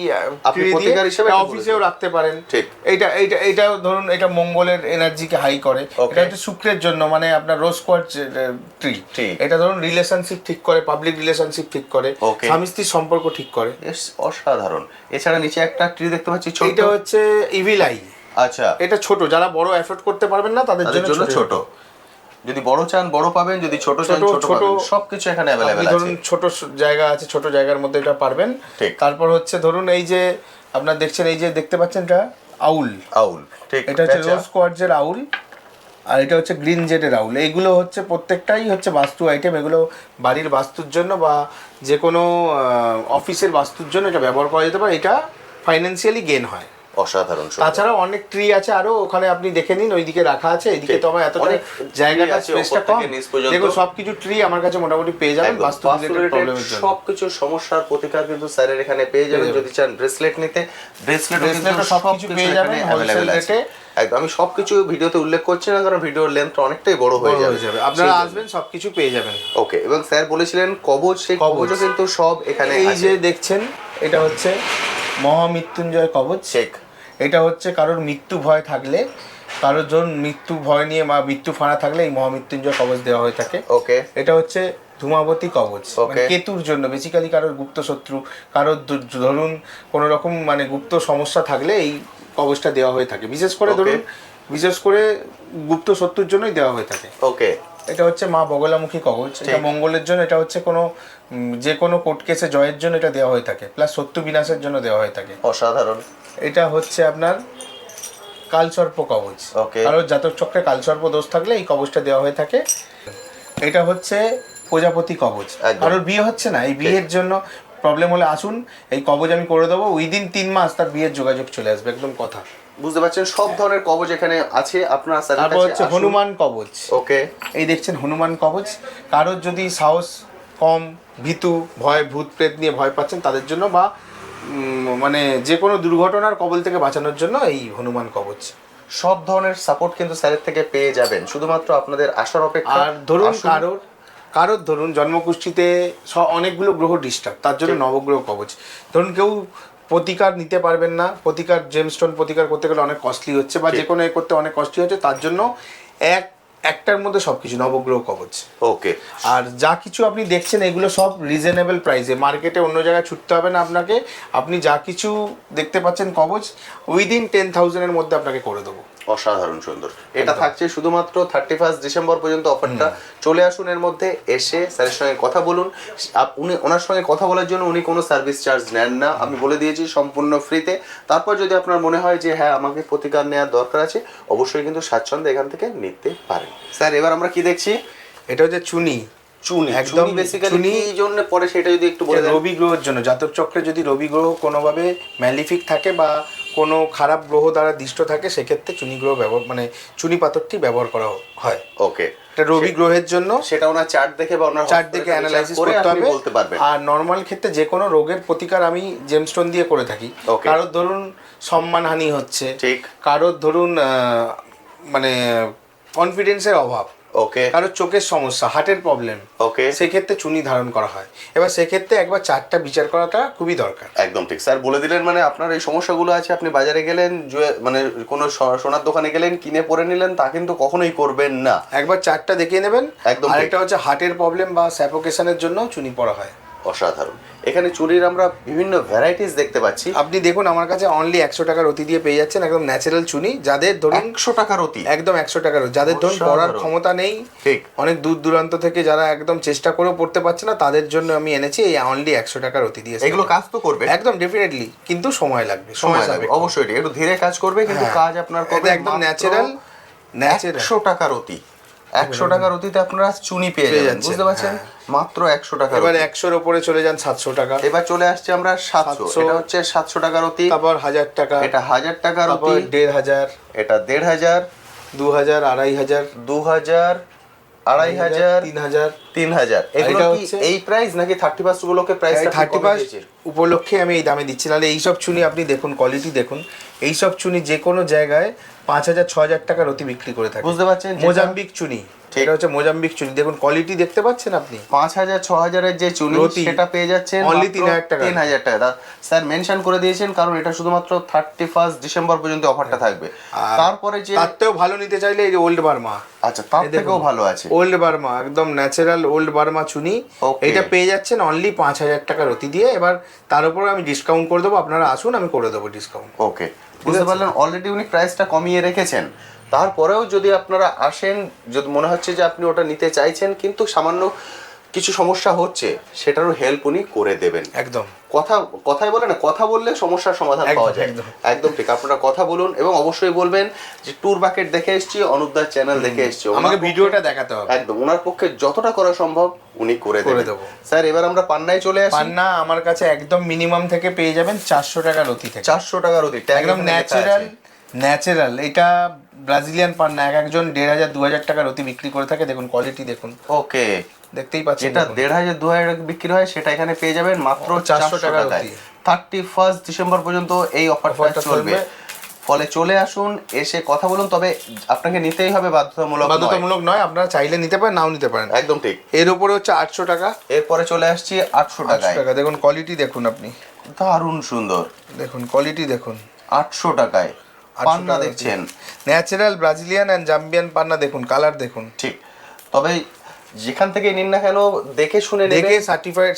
আপনি প্রতিকার হিসেবে অফিসেও রাখতে পারেন। ঠিক, এইটা ধরুন, এটা মঙ্গলের এনার্জিকে হাই করে। এটা হচ্ছে শুক্রের জন্য, মানে আপনার রোজ কোয়ার্টজ ট্রি। এটা ধরুন রিলেশনশিপ ঠিক করে, পাবলিক রিলেশনশিপ ঠিক করে, স্বামী স্ত্রীর সম্পর্ক ঠিক করে। অসাধারণ। এছাড়া নিচে একটা ট্রি দেখতে পাচ্ছি, এটা হচ্ছে ইভিল আই। আচ্ছা, এটা ছোট, যারা বড় এফোর্ড করতে পারবেন না তাদের জন্য ছোট। যদি বড় চান বড় পাবেন, যদি ছোট চান ছোট পাবেন। সবকিছু এখানে अवेलेबल আছে। ধরুন ছোট জায়গা আছে, ছোট জায়গার মধ্যে এটা পারবেন। তারপর হচ্ছে ধরুন এই যে আপনারা দেখছেন, এই যে দেখতে পাচ্ছেন, এটা আউল। ঠিক, এটা হচ্ছে রোজ কোয়ার্টজের আউল, আর এটা হচ্ছে গ্রিন জেডের আউল। এইগুলো হচ্ছে প্রত্যেকটাই হচ্ছে বাস্তু আইটেম। এগুলো বাড়ির বাস্তুর জন্য বা যে কোনো অফিসের বাস্তুর জন্য এটা ব্যবহার করা যেতে পারে। এটা ফাইন্যান্সিয়ালি গেইন হয়। অসাধারণ। তাছাড়াও অনেক ট্রি আছে আরো, ওখানে আপনি দেখে নিন, ওইদিকে রাখা আছে। এদিকে তো আমার এতটা জায়গাটা, স্পেসটা কম। দেখুন সবকিছু ট্রি আমার কাছে মোটামুটি পেয়ে যাবেন বাস্তু রিলেটেড প্রবলেমের জন্য। সবকিছু সমস্যার প্রতিকার কিন্তু স্যারের এখানে পেয়ে যাবেন। যদি চান ব্রেসলেট নিতে, ব্রেসলেটও সবকিছু পেয়ে যাবেন হোলসেল রেটে। একদম, আমি সবকিছু ভিডিওতে উল্লেখ করছি না, কারণ ভিডিওর লেন্থ অনেকটাই বড় হয়ে যাবে। আপনারা আসবেন, সবকিছু পেয়ে যাবেন। ওকে, এবং স্যার বলেছিলেন কবচ, সেই কবচও কিন্তু সব এখানে। এই যে দেখছেন, এটা হচ্ছে মহামৃত্যুঞ্জয় কবচ। এটা হচ্ছে কারোর মৃত্যু ভয় থাকলে, কারোর জন্য মৃত্যু ভয় নিয়ে বা মৃত্যু ফানা থাকলে এই মহামৃত্যুঞ্জয় কবচ দেওয়া হয়ে থাকে। ওকে, এটা হচ্ছে ধূমাবতী কবচ, মানে কেতুর জন্য বেসিক্যালি। কারোর গুপ্ত শত্রু, কারোর ধরুন কোনো রকম মানে গুপ্ত সমস্যা থাকলে এই কবচটা দেওয়া হয়ে থাকে, বিশেষ করে ধরুন বিশেষ করে গুপ্ত শত্রুর জন্যই দেওয়া হয়ে থাকে। ওকে, এটা হচ্ছে মা বগলামুখী কবচ, এটা মঙ্গলের জন্য, এটা হচ্ছে কোনো যে কোনো কোর্ট কেসে জয়ের জন্য এটা দেওয়া হয়ে থাকে, প্লাস শত্রু বিনাশের জন্য দেওয়া হয়ে থাকে। অসাধারণ। এটা হচ্ছে আপনার কালসর্প কবচ, ওকে, কারোর জাতক চক্রে কালসর্প দোষ থাকলে এই কবচটা দেওয়া হয়ে থাকে। এটা হচ্ছে প্রজাপতি কবচ, কারোর বিয়ে হচ্ছে না, এই বিয়ের জন্য প্রবলেম হলে আসুন, এই কবচ আমি করে দেবো, উইদিন 3 মাস তার বিয়ের যোগাযোগ চলে আসবে, একদম কথা। বুঝতে পারছেন, সব ধরনের কবচ এখানে আছে আপনার। তারপর হচ্ছে হনুমান কবচ। ওকে, এই দেখছেন হনুমান কবচ, কারোর যদি সাহস কম, ভীতু, ভয়, ভূত প্রেত নিয়ে ভয় পাচ্ছেন তাদের জন্য, বা মানে যে কোনো দুর্ঘটনার কবল থেকে বাঁচানোর জন্য এই হনুমান কবচ। সব ধরনের সাপোর্ট কিন্তু স্যারের থেকে পেয়ে যাবেন, শুধুমাত্র আপনাদের আসার অপেক্ষা। আর ধরুন কারোর ধরুন জন্মকুষ্ঠিতে অনেকগুলো গ্রহ ডিস্টার্ব, তার জন্য নবগ্রহ কবচ। ধরুন কেউ প্রতিকার নিতে পারবেন না, প্রতিকার জেমস্টোন প্রতিকার করতে গেলে অনেক কস্টলি হচ্ছে, বা যে কোনো এ করতে অনেক কস্টলি হচ্ছে, তার জন্য একটার মধ্যে সব কিছু নবগ্রহ কবচ। ওকে, আর যা কিছু আপনি দেখছেন এগুলো সব রিজনেবল প্রাইসে, মার্কেটে অন্য জায়গায় ছুটতে হবে না আপনাকে। আপনি যা কিছু দেখতে পাচ্ছেন কবচ উইদিন 10,000-এর মধ্যে আপনাকে করে দেবো। অসাধারণ সুন্দর। এটা থাকছে শুধুমাত্র 31 ডিসেম্বর পর্যন্ত অফারটা। চলে আসুন, এর মধ্যে এসে স্যারের সঙ্গে কথা বলুন। উনি ওনার সঙ্গে কথা বলার জন্য উনি কোনো সার্ভিস চার্জ নেন না, আমি বলে দিয়েছি, সম্পূর্ণ ফ্রিতে। তারপর যদি আপনার মনে হয় যে হ্যাঁ আমাকে প্রতিকার নেওয়ার দরকার আছে, অবশ্যই কিন্তু স্বাচ্ছন্দ্যে এখান থেকে নিতে পারেন। স্যার এবার আমরা কি দেখছি? এটা হচ্ছে চুনি। একদম বেসিক্যালি কি জন্য পরে সেটা যদি একটু বলে দেন। রবি গ্রহের জন্য, জাতক চক্রে যদি রবি গ্রহ কোনোভাবে ম্যালিফিক থাকে বা কোনো খারাপ গ্রহ দ্বারা দৃষ্ট থাকে, সেক্ষেত্রে চুনি গ্রহ ব্যবহার, মানে চুনি পাথরটি ব্যবহার করা হয়। ওকে, এটা রবি গ্রহের জন্য, সেটা ওনার চার্ট দেখে বা ওনার চার্ট দেখে অ্যানালাইসিস করতে হবে, বলতে পারবেন। আর নর্মাল ক্ষেত্রে যে কোনো রোগের প্রতিকার আমি জেমস্টোন দিয়ে করে থাকি। কারোর ধরুন সম্মানহানি হচ্ছে, ঠিক, কারোর ধরুন মানে কনফিডেন্সের অভাব, ওকে, কারোর চোখের সমস্যা, হার্টের প্রবলেম, ওকে, সেক্ষেত্রে চুনি ধারণ করা হয়। এবার সেক্ষেত্রে একবার চারটা বিচার করাটা খুবই দরকার। একদম ঠিক স্যার বলে দিলেন। মানে আপনার এই সমস্যাগুলো আছে, আপনি বাজারে গেলেন, মানে কোনো সোনার দোকানে গেলেন, কিনে পরে নিলেন, তা কিন্তু কখনোই করবেন না। একবার চারটা দেখিয়ে নেবেন। একদম। আরেকটা হচ্ছে হার্টের প্রবলেম বা স্যাফোকেশনের জন্য চুনি পরা হয়। অসাধারণ। এখানে চুনির আমরা বিভিন্ন ভ্যারাইটিস দেখতে পাচ্ছি। আপনি দেখুন আমার কাছে অনলি 100 টাকার অতি দিয়ে পেয়ে যাচ্ছেন, একদম ন্যাচারাল চুনি। যাদের ধরুন 100 টাকার অতি, একদম 100 টাকার, যাদের ধরুন পড়ার ক্ষমতা নেই, ঠিক, অনেক দূর দূরান্ত থেকে যারা একদম চেষ্টা করেও পড়তে পারছে না, তাদের জন্য আমি এনেছি এই অনলি 100 টাকার অতি দিয়ে। এগুলো কাজ তো করবে একদম ডেফিনেটলি, কিন্তু সময় লাগবে, সময় লাগবে অবশ্যই, একটু ধীরে কাজ করবে, কিন্তু কাজ আপনার করবে একদম ন্যাচারাল। 100 টাকার অতি, 100 টাকার অতিতে আপনারা চুনি পেয়ে যাবেন, বুঝতে পারছেন? মাত্র 100 টাকা। এবার 100-র উপরে চলে যান 700 টাকা। এবার চলে আসছে আমরা 700, এটা হচ্ছে 700 টাকার অতি। তারপর 1000 টাকা, এটা 1000 টাকার অতি। 1500, এটা 1500, 2000, 2500, 2000, 2500, 3000, 3000। এগুলো কি এই প্রাইস নাকি 31 উপলক্ষে প্রাইসটা 31 উপলক্ষে আমি এই দামে দিচ্ছি? নাহলে এইসব চুনি আপনি দেখুন, কোয়ালিটি দেখুন, এইসব চুনি যে কোনো জায়গায় 5000, 6000 টাকার অতি বিক্রি করে থাকে, বুঝতে পারছেন? মোজাম্বিক চুনি, এটা হচ্ছে মোজাম্বিক চুনি। দেখুন কোয়ালিটি দেখতে পাচ্ছেন আপনি। 5000, 6000 এর যে চুনি সেটা পেয়ে যাচ্ছেন অনলি 3000 টাকা। 3000 টাকা স্যার মেনশন করে দিয়েছেন, কারণ এটা শুধুমাত্র 31 ডিসেম্বর পর্যন্ত অফারটা থাকবে। তারপরে যে তার থেকেও ভালো নিতে চাইলে এই যে ওল্ড বার্মা। আচ্ছা, তার থেকেও ভালো আছে ওল্ড বার্মা, একদম ন্যাচারাল ওল্ড বার্মা চুনি। এটা পেয়ে যাচ্ছেন অনলি 5000 টাকার অতি দিয়ে। এবার তার উপরে আমি ডিসকাউন্ট করে দেবো, আপনারা আসুন, আমি করে দেবো ডিসকাউন্ট। ওকে, বুঝতে পারলেন? অলরেডি উনি প্রাইসটা কমিয়ে রেখেছেন। তারপরেও যদি আপনারা আসেন, যদি মনে হচ্ছে যে আপনি ওটা নিতে চাইছেন কিন্তু সামান্য কিছু সমস্যা হচ্ছে, সেটারও হেল্প উনি করে দেবেন। একদম কথাই বলে না, কথা বললে সমস্যার সমাধান পাওয়া যায়। একদম ঠিক, আপনারা কথা বলুন এবং অবশ্যই বলবেন যে ট্যুর বাকেট দেখে এসেছি, অনুপদার চ্যানেল দেখে এসেছি, আমাকে ভিডিওটা দেখাতে হবে। একদম ওনার পক্ষে যতটা করা সম্ভব উনি করে দেবো। স্যার এবার আমরা পান্নায় চলে আসি। পান্না আমার কাছে একদম মিনিমাম থেকে পেয়ে যাবেন 400 টাকার অতি থেকে। 400 টাকার অতি, একদম ন্যাচারাল। এটা ব্রাজিলিয়ান পান্না, একজন 1500, 2000 টাকার অতি বিক্রি করে থাকে। দেখুন কোয়ালিটি দেখুন। ওকে, দেখতেই পাচ্ছেন, যেটা 1500, 2000 বিক্রি হয় সেটা এখানে পেয়ে যাবেন মাত্র 400 টাকায়। 31 ডিসেম্বর পর্যন্ত এই অফারটা চলবে। ফলে চলে আসুন, এসে কথা বলুন। তবে আপনাকে নিতেই হবে, বাধ্যতামূলক নয়, আপনারা চাইলে নিতে পারেন, নাও নিতে পারেন। একদম ঠিক। এর উপরে হচ্ছে 800 টাকা। এরপরে চলে আসছি 800 টাকায়। দেখুন কোয়ালিটি দেখুন আপনি, দারুণ সুন্দর। দেখুন কোয়ালিটি দেখুন। 800 টাকায় পান্না দেখছেন, ন্যাচারাল ব্রাজিলিয়ান এন্ড জাম্বিয়ান পান্না। দেখুন কালার দেখুন। ঠিক। তবে যেখান থেকে নিন না কেন দেখে শুনে দেখে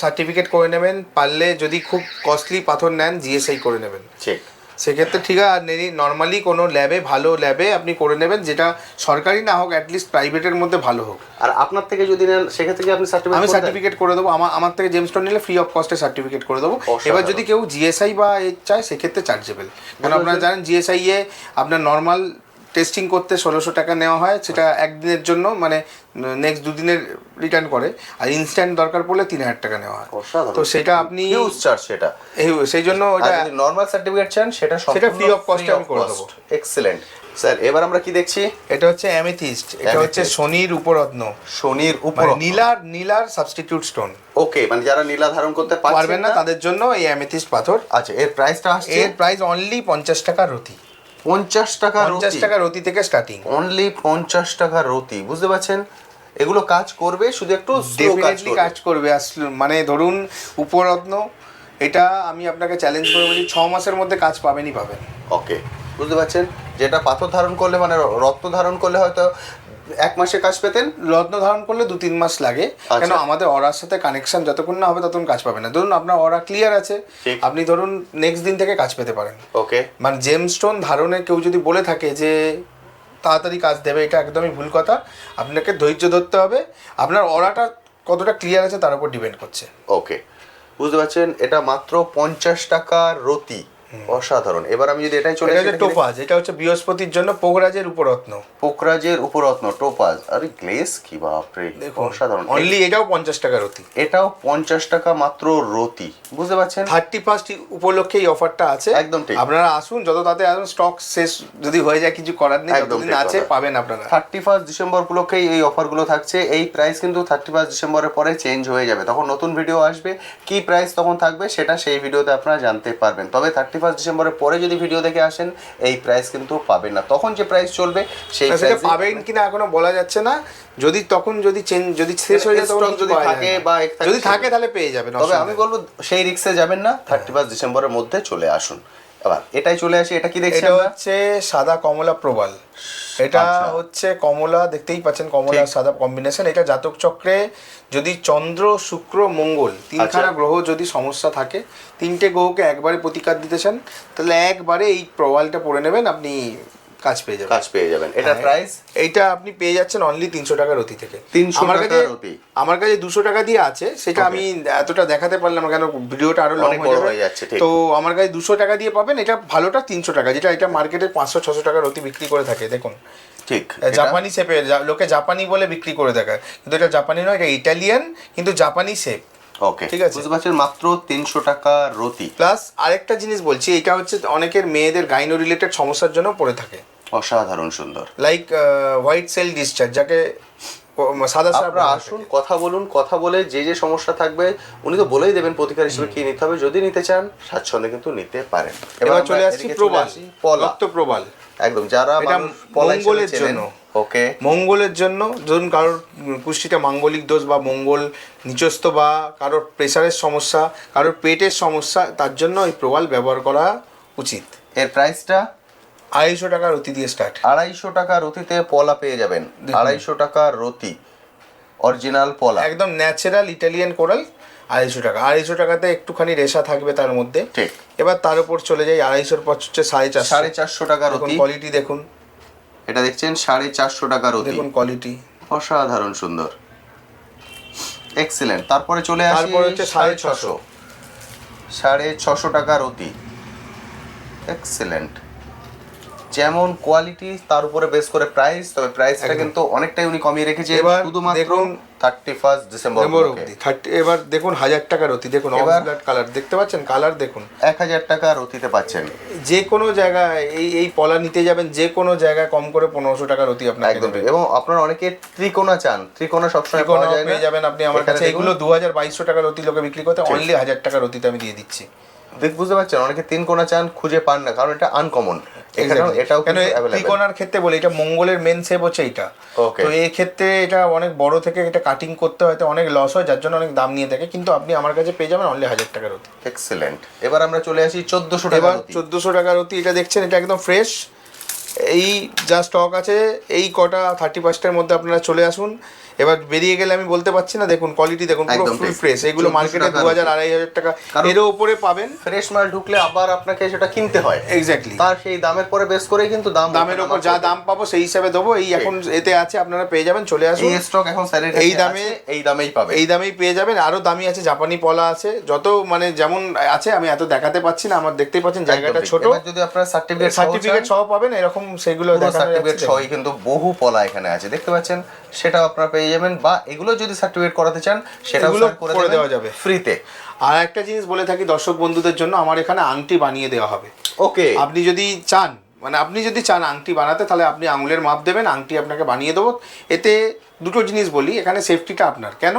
সার্টিফিকেট করে নেবেন। পারলে যদি খুব কস্টলি পাথর নেন, জিএসআই করে নেবেন। ঠিক। সেক্ষেত্রে ঠিক আছে। আর নর্মালি কোনো ল্যাবে, ভালো ল্যাবে আপনি করে নেবেন, যেটা সরকারি না হোক, অ্যাটলিস্ট প্রাইভেটের মধ্যে ভালো হোক। আর আপনার থেকে যদি নেন সেক্ষেত্রে কি আপনি সার্টিফিকেট? আমি সার্টিফিকেট করে দেবো। আমার থেকে জেমস্টোন নিলে ফ্রি অফ কস্টে সার্টিফিকেট করে দেবো। অসাধারণ। এবার যদি কেউ জিএসআই বা চায় সেক্ষেত্রে চার্জেবল, কারণ আপনারা জানেন জিএসআই এ আপনার নর্মাল টেস্টিং করতে 1600 টাকা নেওয়া হয়, সেটা একদিনের জন্য, মানে নেক্সট দুদিনের রিটার্ন করে। আর ইনস্ট্যান্ট দরকার পড়লে 3000 টাকা নেওয়া হয়। তো সেটা আপনি হিউজ চার্জ সেটা। সেই জন্য আর যদি নরমাল সার্টিফিকেট চান সেটা ফ্রি অফ কস্টে আমি করে দেবো। Excellent sir. এবার আমরা কি দেখছি? এটা হচ্ছে অ্যামেথিস্ট। এটা হচ্ছে শনির উপরত্ন। শনির উপর নীলার সাবস্টিটিউট স্টোন। ওকে, মানে যারা নীলা ধারণ করতে পারবেন না তাদের জন্য এই অ্যামেথিস্ট পাথর। আচ্ছা, এর প্রাইসটা আসছে? এর প্রাইস অনলি 50 টাকা রতি। 50 টাকা? 50 টাকা রতি থেকে স্টার্টিং। অনলি 50 টাকা রতি। বুঝতে পারছেন, এগুলো কাজ করবে, শুধু একটু স্লো কাজ করবে। মানে ধরুন উপরত্ন, এটা আমি আপনাকে চ্যালেঞ্জ করে বলি 6 মাসের মধ্যে কাজ পাবেনই পাবেন। ওকে, বুঝতে পারছেন। যেটা পাথর ধারণ করলে, মানে রত্ন ধারণ করলে হয়তো 1 মাসে কাজ পেতেন, রত্ন ধারণ করলে 2-3 মাস লাগে। কেন, আমাদের অরার সাথে কানেকশন যতক্ষণ না হবে ততক্ষণ কাজ পাবে না। ধরুন আপনার অরা ক্লিয়ার আছে, আপনি ধরুন নেক্সট দিন থেকে কাজ পেতে পারেন। ওকে, মানে জেমস্টোন ধারণে কেউ যদি বলে থাকে যে তাড়াতাড়ি কাজ দেবে, এটা একদমই ভুল কথা। আপনাকে ধৈর্য ধরতে হবে, আপনার অরাটা কতটা ক্লিয়ার আছে তার উপর ডিপেন্ড করছে। ওকে, বুঝতে পারছেন। এটা মাত্র 50 টাকা রতি। অসাধারণ। এবার আমি যদি এটাই চলে আসি, টোপাজ। এটা হচ্ছে বৃহস্পতির জন্য পোকরাজের উপরত্ন। পোকরাজের উপরত্ন টোপাজ। আরে গ্লেস কি বাপরে, অসাধারণ। অনলি এটাও 50 টাকা রতি। এটাও 50 টাকা মাত্র রতি। বুঝতে পারছেন, 31 উপলক্ষে এই অফারটা আছে। একদম ঠিক। আপনারা আসুন, যত তাড়াতাড়ি আসুন, স্টক শেষ যদি হয়ে যায় কিছু করার নেই, যতদিন আছে পাবেন আপনারা। 31 ডিসেম্বর উপলক্ষেই এই অফারগুলো থাকছে। এই প্রাইস কিন্তু 31 ডিসেম্বরের পরে চেঞ্জ হয়ে যাবে, তখন নতুন ভিডিও আসবে, কি প্রাইস তখন থাকবে সেটা সেই ভিডিওতে আপনারা জানতে পারবেন। তবে 31 ডিসেম্বরের পরে যদি ভিডিও দেখে আসেন এই প্রাইস কিন্তু পাবেন না। তখন যে প্রাইস চলবে সেই প্রাইস পাবেন কিনা এখনো বলা যাচ্ছে না। যদি তখন যদি শেষ হয়ে যায়, তখন যদি থাকে বা যদি থাকে তাহলে পেয়ে যাবেন। তবে আমি বলবো সেই রিস্কে যাবেন না, 31 ডিসেম্বরের মধ্যে চলে আসুন। এবার এটাই চলে আসি। এটা কি দেখছেন? এটা হচ্ছে সাদা কমলা প্রবাল। এটা হচ্ছে কমলা, দেখতেই পাচ্ছেন কমলা সাদা কম্বিনেশন। এটা জাতক চক্রে যদি চন্দ্র, শুক্র, মঙ্গল তিনখানা গ্রহ যদি সমস্যা থাকে, 3টে গ্রহকে একবারে প্রতিকার দিতে চান, তাহলে একবারে এই প্রবালটা পরে নেবেন, আপনি কাজ পেয়ে যাবেন। এটা প্রাইস, এইটা আপনি পেয়ে যাচ্ছেন অনলি 300 টাকা রতি থেকে। 300 টাকা রতি। আমার কাছে 200 টাকা দিয়ে আছে, সেটা আমি এতটা দেখাতে পারলাম না, কেন ভিডিওটা আরো লং হয়ে যাচ্ছে। তো আমার কাছে 200 টাকা দিয়ে পাবেন। এটা ভালোটা 300 টাকা, যেটা এটা মার্কেটে 500-600 টাকা রতি বিক্রি করে থাকে। দেখুন, ঠিক জাপানি শেপে, লোকে জাপানি বলে বিক্রি করে দেখায়, কিন্তু এটা জাপানি নয়, এটা ইটালিয়ান, কিন্তু জাপানি শেপ। ওকে, ঠিক আছে, বুঝতে পারছেন। মাত্র 300 টাকা রতি। প্লাস আরেকটা জিনিস বলছি, এটা হচ্ছে অনেকের মেয়েদের গাইনো রিলেটেড সমস্যার জন্য পড়ে থাকে। অসাধারণ সুন্দর। লাইক হোয়াইট সেল ডিসচার্জ, যাকে সাদা সাদা। আসুন, কথা বলুন, কথা বলে যে যে সমস্যা থাকবে উনি তো বলেই দেবেন প্রতিকার হিসেবে কি নিতে হবে। যদি নিতে চান স্বাচ্ছন্দ্যে কিন্তু নিতে পারেন। এবার চলে আসছি প্রবাল, রক্ত প্রবাল। একদম, যারা মঙ্গলের জন্য, ওকে, মঙ্গলের জন্য, ধরুন কারোর কুষ্ঠিটা মাঙ্গলিক দোষ বা মঙ্গল নিচস্থ, বা কারোর প্রেসারের সমস্যা, কারোর পেটের সমস্যা, তার জন্য এই প্রবাল ব্যবহার করা উচিত। এর প্রাইসটা 250 টাকা রতি দিয়ে স্টার্ট। 250 টাকা রতিতে পলা পেয়ে যাবেন। 250 টাকা রতি, অরিজিনাল পলা, একদম ন্যাচারাল ইটালিয়ান কোরাল। 250 টাকা। 250 টাকাতে একটুখানি রেশা থাকবে তার মধ্যে। ঠিক। এবার তার উপর চলে যাই, 250-এর পর হচ্ছে 450 টাকা রতি। কোয়ালিটি দেখুন, এটা দেখছেন 450 টাকা রতি। দেখুন কোয়ালিটি, অসাধারণ সুন্দর, এক্সিলেন্ট। তারপরে চলে আসি, তারপরে হচ্ছে 650, 650 টাকা রতি। এক্সিলেন্ট। যেমন কোয়ালিটি তার উপরে বেস করে প্রাইস, তবে প্রাইসটা কিন্তু অনেকটাই উনি কমিয়ে রেখেছে শুধুমাত্র 31 ডিসেম্বর অবধি। এবার দেখুন 1000 টাকা রতি। দেখুন অক্সব্লাড কালার দেখতে পাচ্ছেন, কালার দেখুন। 1000 টাকা রতিতে পাচ্ছেন। যে কোনো জায়গায় এই পলা নিতে যাবেন, যে কোনো জায়গায় কম করে 1500 টাকা রতি আপনার একদম। এবং আপনারা অনেকে ত্রিকোণা চান, ত্রিকোণা সবসময় পাওয়া যায় না, পেয়ে যাবেন আপনি আমার কাছে। এগুলো 2200 টাকা রতি লোকে বিক্রি করতে, অনলি 1000 টাকা রতিতে আমি দিয়ে দিচ্ছি। বুঝতে পারছেন, অনেকে 3 কোণা চান, খুঁজে পান না, কারণ এটা আনকমন। এটাও কেন ত্রিকোণার ক্ষেত্রে বলি, এটা মঙ্গলের মেন শেপ হচ্ছে এটা। তো এই ক্ষেত্রে এটা অনেক বড় থেকে এটা কাটিং করতে হয়তো অনেক লস হয়, যার জন্য অনেক দাম নিয়ে থাকে, কিন্তু আপনি আমার কাছে পেয়ে যাবেন অনলি 1000 টাকা রতি। এক্সেলেন্ট। এবার আমরা চলে আসি 1400 টাকা রতি। 1400 টাকা রতি, এটা দেখছেন, এটা একদম ফ্রেশ। এই যা স্টক আছে এই কটা 31-এর মধ্যে আপনারা চলে আসুন। এবার বেরিয়ে গেলে আমি বলতে পারছি না, দেখুন কোয়ালিটি দেখুন পুরো একদম ফুল ঠিক। ফ্রেশ, এগুলো 1400 মার্কেটে টাকার 2000-2500 টাকা এর উপরে পাবেন। ফ্রেশ মাল ঢুকলে আবার আপনাকে সেটা কিনতে হয়, এক্স্যাক্টলি তার সেই দামের পরে বেস করেই কিন্তু দামের উপর যা দাম পাবো সেই হিসাবে দেবো। এই এখন এতে আছে, আপনারা পেয়ে যাবেন, চলে আসুন। এই স্টক এখন স্যারের এই কাছে দামে আছে, এই দামেই পাবে, এই দামেই পেয়ে যাবেন। আরো দামি আছে, জাপানি পলা আছে, যত মানে যেমন আছে আমি এত দেখাতে পাচ্ছি না, আমার দেখতেই পাচ্ছেন জায়গাটা ছোট। এবার যদি আপনারা সার্টিফিকেট সহ পাবেন, এরকম সেগুলো সার্টিফিকেট সহই কিন্তু বহু পলা এখানে আছে, দেখতে পাচ্ছেন, সেটাও আপনারা পেয়ে যাবেন। বা এগুলো যদি সার্টিফিকেট করাতে চান সেটাও করে দেওয়া যাবে ফ্রিতে। আর একটা জিনিস বলে থাকি দর্শক বন্ধুদের জন্য, আমার এখানে আংটি বানিয়ে দেওয়া হবে। ওকে, আপনি যদি চান, মানে আপনি যদি চান আংটি বানাতে, তাহলে আপনি আঙুলের মাপ দেবেন, আংটি আপনাকে বানিয়ে দেবো। এতে দুটো জিনিস বলি, এখানে সেফটিটা আপনার। কেন?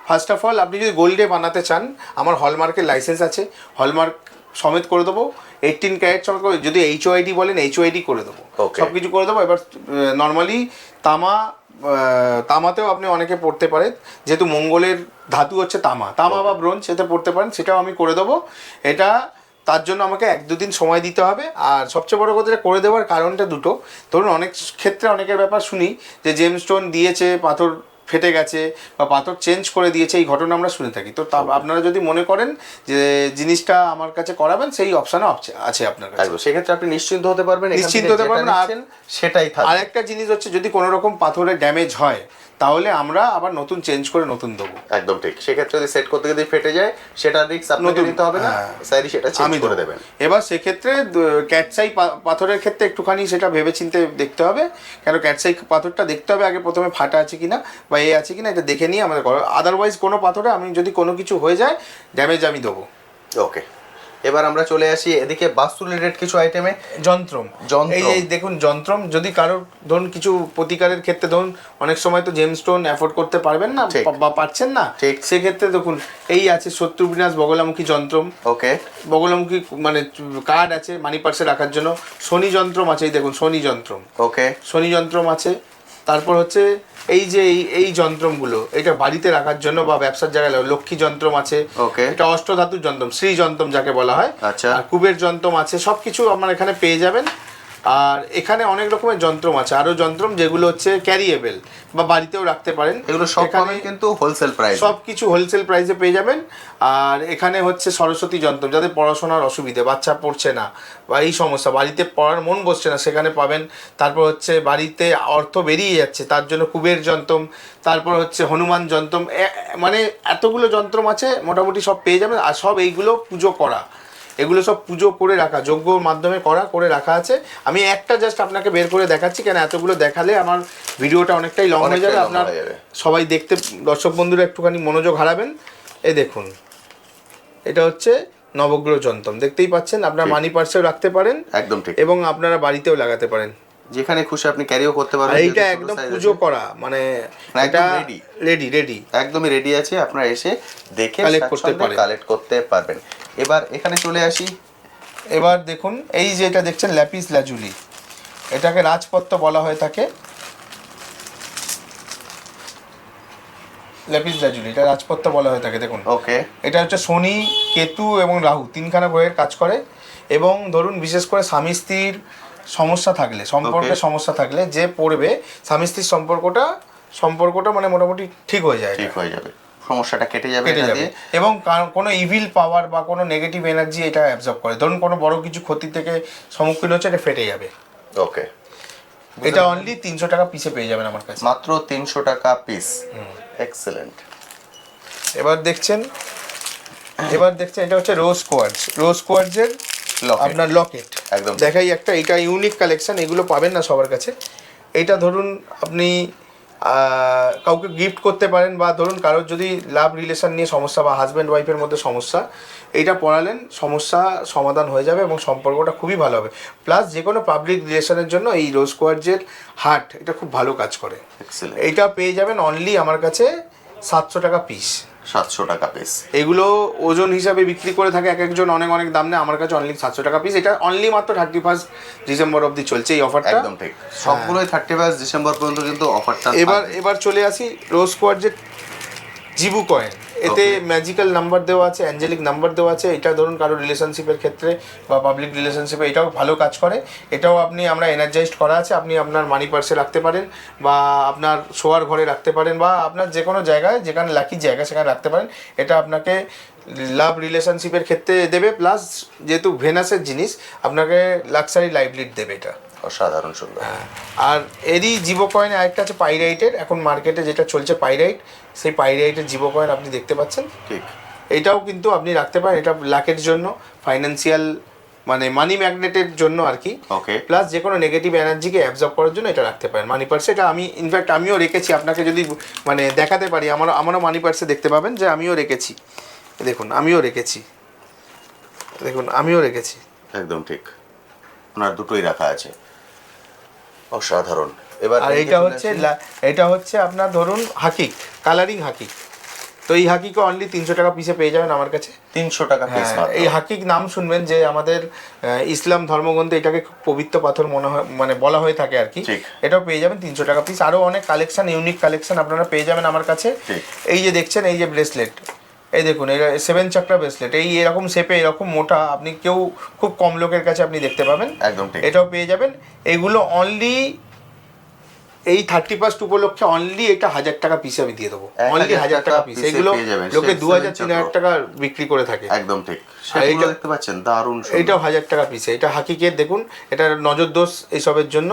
ফার্স্ট অফ অল, আপনি যদি গোল্ডে বানাতে চান, আমার হলমার্কের লাইসেন্স আছে, হলমার্ক সমেত করে দেবো, 18 ক্যারেট সমেত করে, যদি HOID বলেন HOID করে দেবো, সব কিছু করে দেবো। এবার নর্মালি তামাতেও আপনি অনেকে পড়তে পারেন, যেহেতু মঙ্গলের ধাতু হচ্ছে তামা বা ব্রোঞ্জ, সেটা পড়তে পারেন, সেটাও আমি করে দেবো। এটা তার জন্য আমাকে 1-2 দিন সময় দিতে হবে। আর সবচেয়ে বড় কথা, করে দেওয়ার কারণটা দুটো। ধরুন অনেক ক্ষেত্রে অনেকের ব্যাপার শুনি যে জেমস্টোন দিয়েছে, পাথর ফেটে গেছে বা পাথর চেঞ্জ করে দিয়েছে, এই ঘটনা আমরা শুনে থাকি। তো আপনারা যদি মনে করেন যে জিনিসটা আমার কাছে করাবেন, সেই অপশানও আছে আপনার কাছে। সেক্ষেত্রে আপনি নিশ্চিন্ত হতে পারবেন, নিশ্চিন্ত হতে পারবেন। আর সেটাই থাকবে। আরেকটা জিনিস হচ্ছে, যদি কোনো রকম পাথরের ড্যামেজ হয়, তাহলে আমরা আবার নতুন চেঞ্জ করে নতুন দেবো। একদম ঠিক। সেক্ষেত্রে যদি সেট করতে গিয়ে ফেটে যায়, সেটা রিস্ক আপনাকে নিতে হবে না, স্যারই সেটা চেঞ্জ করে দেবেন। এবার সেক্ষেত্রে ক্যাটসাই পাথরের ক্ষেত্রে একটুখানি সেটা ভেবেচিন্তে দেখতে হবে, কেন ক্যাটসাই পাথরটা দেখতে হবে আগে প্রথমে, ফাটা আছে কিনা বা আছে কিনা, এটা দেখে নিয়ে আমাদের করো। আদারওয়াইজ কোনো পাথরে আমি যদি কোনো কিছু হয়ে যায়, ড্যামেজ আমি দেবো। ওকে, এবার আমরা চলে আসি এদিকে বাস্তু রিলেটেড কিছু আইটেমে। যন্ত্রম, এই দেখুন যন্ত্রম, যদি কারোর ধরুন কিছু প্রতিকারের ক্ষেত্রে, ধরুন অনেক সময় তো জেমস্টোন অ্যাফোর্ড করতে পারবেন না বা পারছেন না, সেক্ষেত্রে দেখুন এই আছে শত্রু বিনাশ বগলামুখী যন্ত্রম। ওকে, বগলামুখী মানে কার্ড আছে মানি পার্সে রাখার জন্য। শনি যন্ত্রম আছে, এই দেখুন শনি যন্ত্রম। ওকে, শনি যন্ত্রম আছে। তারপর হচ্ছে এই যে এই যন্ত্রমগুলো, এটা বাড়িতে রাখার জন্য বা ব্যবসার জায়গায় লক্ষ্মী যন্ত্রম আছে। ওকে, এটা অষ্টধাতুর যন্ত্রম, শ্রী যন্ত্রম যাকে বলা হয়। আচ্ছা, আর কুবের যন্ত্রম আছে, সব কিছু আমার এখানে পেয়ে যাবেন। আর এখানে অনেক রকমের যন্ত্রম আছে, আরও যন্ত্রম যেগুলো হচ্ছে ক্যারিয়েবল বা বাড়িতেও রাখতে পারেন। এগুলো সব পাবেন কিন্তু হোলসেল প্রাইস, সব কিছু হোলসেল প্রাইসে পেয়ে যাবেন। আর এখানে হচ্ছে সরস্বতী যন্ত্রম, যাদের পড়াশোনার অসুবিধে, বাচ্চা পড়ছে না বা এই সমস্যা, বাড়িতে পড়ার মন বসছে না, সেখানে পাবেন। তারপর হচ্ছে বাড়িতে অর্থ বেরিয়ে যাচ্ছে, তার জন্য কুবের যন্ত্রম। তারপর হচ্ছে হনুমান যন্ত্রম, মানে এতগুলো যন্ত্রম আছে, মোটামুটি সব পেয়ে যাবেন। আর সব এইগুলো পুজো করা, এগুলো সব পুজো করে রাখা, যজ্ঞর মাধ্যমে করে রাখা আছে। আমি একটা জাস্ট আপনাকে বের করে দেখাচ্ছি, কেন এতগুলো দেখালে আমার ভিডিওটা অনেকটাই লং হয়ে যাবে। আপনার সবাই দেখতে, দর্শক বন্ধুরা একটুখানি মনোযোগ হারাবেন। এই দেখুন, এটা হচ্ছে নবগ্রহ যন্ত্রম, দেখতেই পাচ্ছেন, আপনার মানি পার্সেও রাখতে পারেন, একদম ঠিক, এবং আপনারা বাড়িতেও লাগাতে পারেন, যেখানে খুশি আপনি ক্যারিও করতে পারবেন। এইটা একদম পুজো করা, মানে এটা রেডি, একদমই রেডি আছে, আপনারা এসে দেখে কালেক্ট করতে পারবেন। এবার এখানে চলে আসি। এবার দেখুন, এই যে এটা দেখছেন ল্যাপিস লাজুলি, এটাকে রাজপত্র বলা হয়ে থাকে। ল্যাপিস লাজুলি, এটা রাজপত্র বলা হয়ে থাকে। দেখুন, ওকে, এটা হচ্ছে শনি, কেতু এবং রাহু, তিনখানা গ্রহের কাজ করে। এবং ধরুন বিশেষ করে স্বামী স্ত্রীর সমস্যা থাকলে, সম্পর্কের সমস্যা থাকলে, যে পড়বে স্বামী স্ত্রীর সম্পর্কটা মানে মোটামুটি ঠিক হয়ে যাবে, সমস্যাটা কেটে যাবে। এবং কোনো ইভিল পাওয়ার বা কোনো নেগেটিভ এনার্জি এটা অ্যাবজর্ব করে। ধরুন কোনো বড় কিছু ক্ষতি থেকে সম্মুখীন হচ্ছে, এটা ফেটে যাবে। ওকে, এটা অনলি 300 টাকা পিসে পেয়ে যাবেন আমার কাছে, মাত্র 300 টাকা পিস। এক্সেলেন্ট। এবার দেখছেন এটা হচ্ছে রোজ কোয়ার্টজের আপনার লকেট। একদম দেখাই একটা, এটা ইউনিক কালেকশন, এগুলো পাবেন না সবার কাছে। এটা ধরুন আপনি কাউকে গিফট করতে পারেন, বা ধরুন কারোর যদি লাভ রিলেশন নিয়ে সমস্যা বা হাজব্যান্ড ওয়াইফের মধ্যে সমস্যা, এইটা পড়ালেন, সমস্যা সমাধান হয়ে যাবে এবং সম্পর্কটা খুবই ভালো হবে। প্লাস যে কোনো পাবলিক রিলেশনের জন্য এই রোজ কোয়ার্টজের হার্ট, এটা খুব ভালো কাজ করে। এইটা পেয়ে যাবেন অনলি আমার কাছে 700 টাকা পিস। 700 টাকা পিস। এগুলো ওজন হিসাবে বিক্রি করে থাকে এক একজন অনেক দাম নেয়, আমার কাছে অনলি 700 টাকা পিস। এটা অনলি মাত্র 31 ডিসেম্বর অবধি চলছে এই অফারটা। একদম ঠিক, সবগুলোই 31 ডিসেম্বর পর্যন্ত কিন্তু অফারটা। এবার চলে আসি রোজ কোয়ার্টজের জিবু কয়েন। এতে ম্যাজিক্যাল নাম্বার দেওয়া আছে, অ্যাঞ্জেলিক নাম্বার দেওয়া আছে। এটা ধরুন কারো রিলেশনশিপের ক্ষেত্রে বা পাবলিক রিলেশনশিপে এটাও ভালো কাজ করে। এটাও আমরা এনার্জাইজড করা আছে, আপনি আপনার মানি পার্সে রাখতে পারেন বা আপনার শোয়ার ঘরে রাখতে পারেন বা আপনার যে কোনো জায়গায় যেখানে লাকি জায়গা সেখানে রাখতে পারেন। এটা আপনাকে লাভ রিলেশনশিপের ক্ষেত্রে দেবে, প্লাস যেহেতু ভেনাসের জিনিস আপনাকে লাক্সারি লাইফ লিড দেবে এটা। অসাধারণ সুন্দর। আর এরই জিবো কয়েনে আরেকটা আছে পাইরাইটের, এখন মার্কেটে যেটা চলছে পাইরাইট, সেই পাইরাইটের জিবো কয়েন আপনি দেখতে পাচ্ছেন। ঠিক, এটাও কিন্তু আপনি রাখতে পারেন, এটা লাকের জন্য, ফাইন্যান্সিয়াল মানে মানি ম্যাগনেটের জন্য আর কি। ওকে। প্লাস যে কোনো নেগেটিভ এনার্জিকে অ্যাবজর্ব করার জন্য এটা রাখতে পারেন মানি পার্সে। এটা আমি ইনফ্যাক্ট আমিও রেখেছি, আপনাকে যদি মানে দেখাতে পারি আমারও মানি পার্সে দেখতে পাবেন যে আমিও রেখেছি। দেখুন আমিও রেখেছি, দেখুন আমিও রেখেছি। একদম ঠিক, ওনার দুটোই রাখা আছে। অসাধারণ। এবার আর এটা হচ্ছে আপনার ধরুন হাকিক, কালারিং হাকিক। তো এই হাকিকে অনলি 300 টাকা পিসে পেয়ে যাবেন আমার কাছে। 300 টাকা পিস মাত্র। এই হাকিক নাম শুনবেন যে আমাদের ইসলাম ধর্মগ্রন্থে এটাকে খুব পবিত্র পাথর মনে হয় মানে বলা হয়ে থাকে আর কি। এটাও পেয়ে যাবেন 300 টাকা পিস। আরও অনেক কালেকশন, ইউনিক কালেকশন আপনারা পেয়ে যাবেন আমার কাছে। এই যে দেখছেন, এই যে ব্রেসলেট, এই দেখুন এটা 7 চাকরা ব্রেসলেট, এই এরকম শেপে এরকম মোটা, আপনি কেউ খুব কম লোকের কাছে আপনি দেখতে পাবেন। একদম ঠিক। এটাও পেয়ে যাবেন। এগুলো অনলি এই 31st উপলক্ষে অনলি এটা 1000 টাকা পিসে আমি দিয়ে দেবো, অনলি 1000 টাকা পিস। এগুলো লোকে 2000-3000 টাকা বিক্রি করে থাকে। একদম ঠিক। সেগুলো দেখতে পাচ্ছেন দারুণ সুন্দর। এটাও 1000 টাকা পিসে। এটা হাকিকের, দেখুন এটা নজর দোষ এইসবের জন্য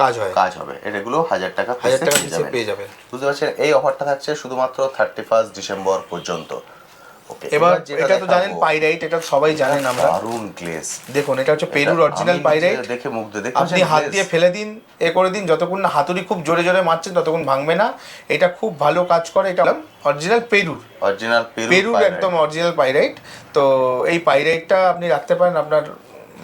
কাজ হবে। এগুলো 1000 টাকা পিসে পেয়ে যাবেন। বুঝতে পারছেন, এই অফারটা থাকছে শুধুমাত্র 31 ডিসেম্বর পর্যন্ত। ওকে, এবার এটা তো জানেন পাইরাইট, এটা সবাই জানেন আমরা। দারুণ গ্লেজ। দেখুন এটা হচ্ছে পেরুর অরিজিনাল পাইরাইট। দেখে মুগ্ধ। আপনি হাত দিয়ে ফেলে দিন, করে দিন, যতক্ষণ না হাতুড়ি খুব জোরে জোরে মারছেন ততক্ষণ ভাঙবে না। এটা খুব ভালো কাজ করে। এটা অরিজিনাল পেরুর একদম অরিজিনাল পাইরাইট। তো এই পাইরাইটটা আপনি রাখতে পারেন, আপনার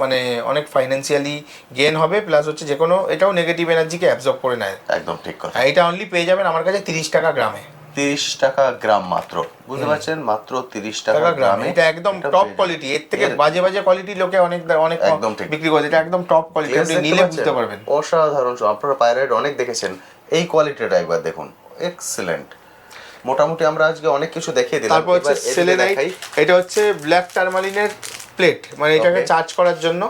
মানে অনেক ফাইন্যান্সিয়ালি গেন হবে, প্লাস হচ্ছে যে কোনো এটাও নেগেটিভ এনার্জিকে অ্যাবজর্ব করে নেয়। একদম ঠিক কথা। এটা অনলি পেয়ে যাবেন আমার কাছে 30 টাকা গ্রামে। 30 টাকা গ্রাম মাত্র, বুঝতে পারছেন, মাত্র 30 টাকা গ্রামে। এটা একদম টপ কোয়ালিটি। এর থেকে বাজে কোয়ালিটি লোকে অনেক বিক্রি করে। এটা একদম টপ কোয়ালিটি, আপনি নিলে বুঝতে পারবেন। অসাধারণ। আপনারা পাইরাইট অনেক দেখেছেন, এই কোয়ালিটিটা একবার দেখুন, এক্সেলেন্ট। মোটামুটি আমরা আজকে অনেক কিছু দেখিয়ে দিলাম। তারপর হচ্ছে সেলেনাইট, এটা হচ্ছে ব্ল্যাক টারমালিনের প্লেট, মানে এটাকে চার্জ করার জন্য,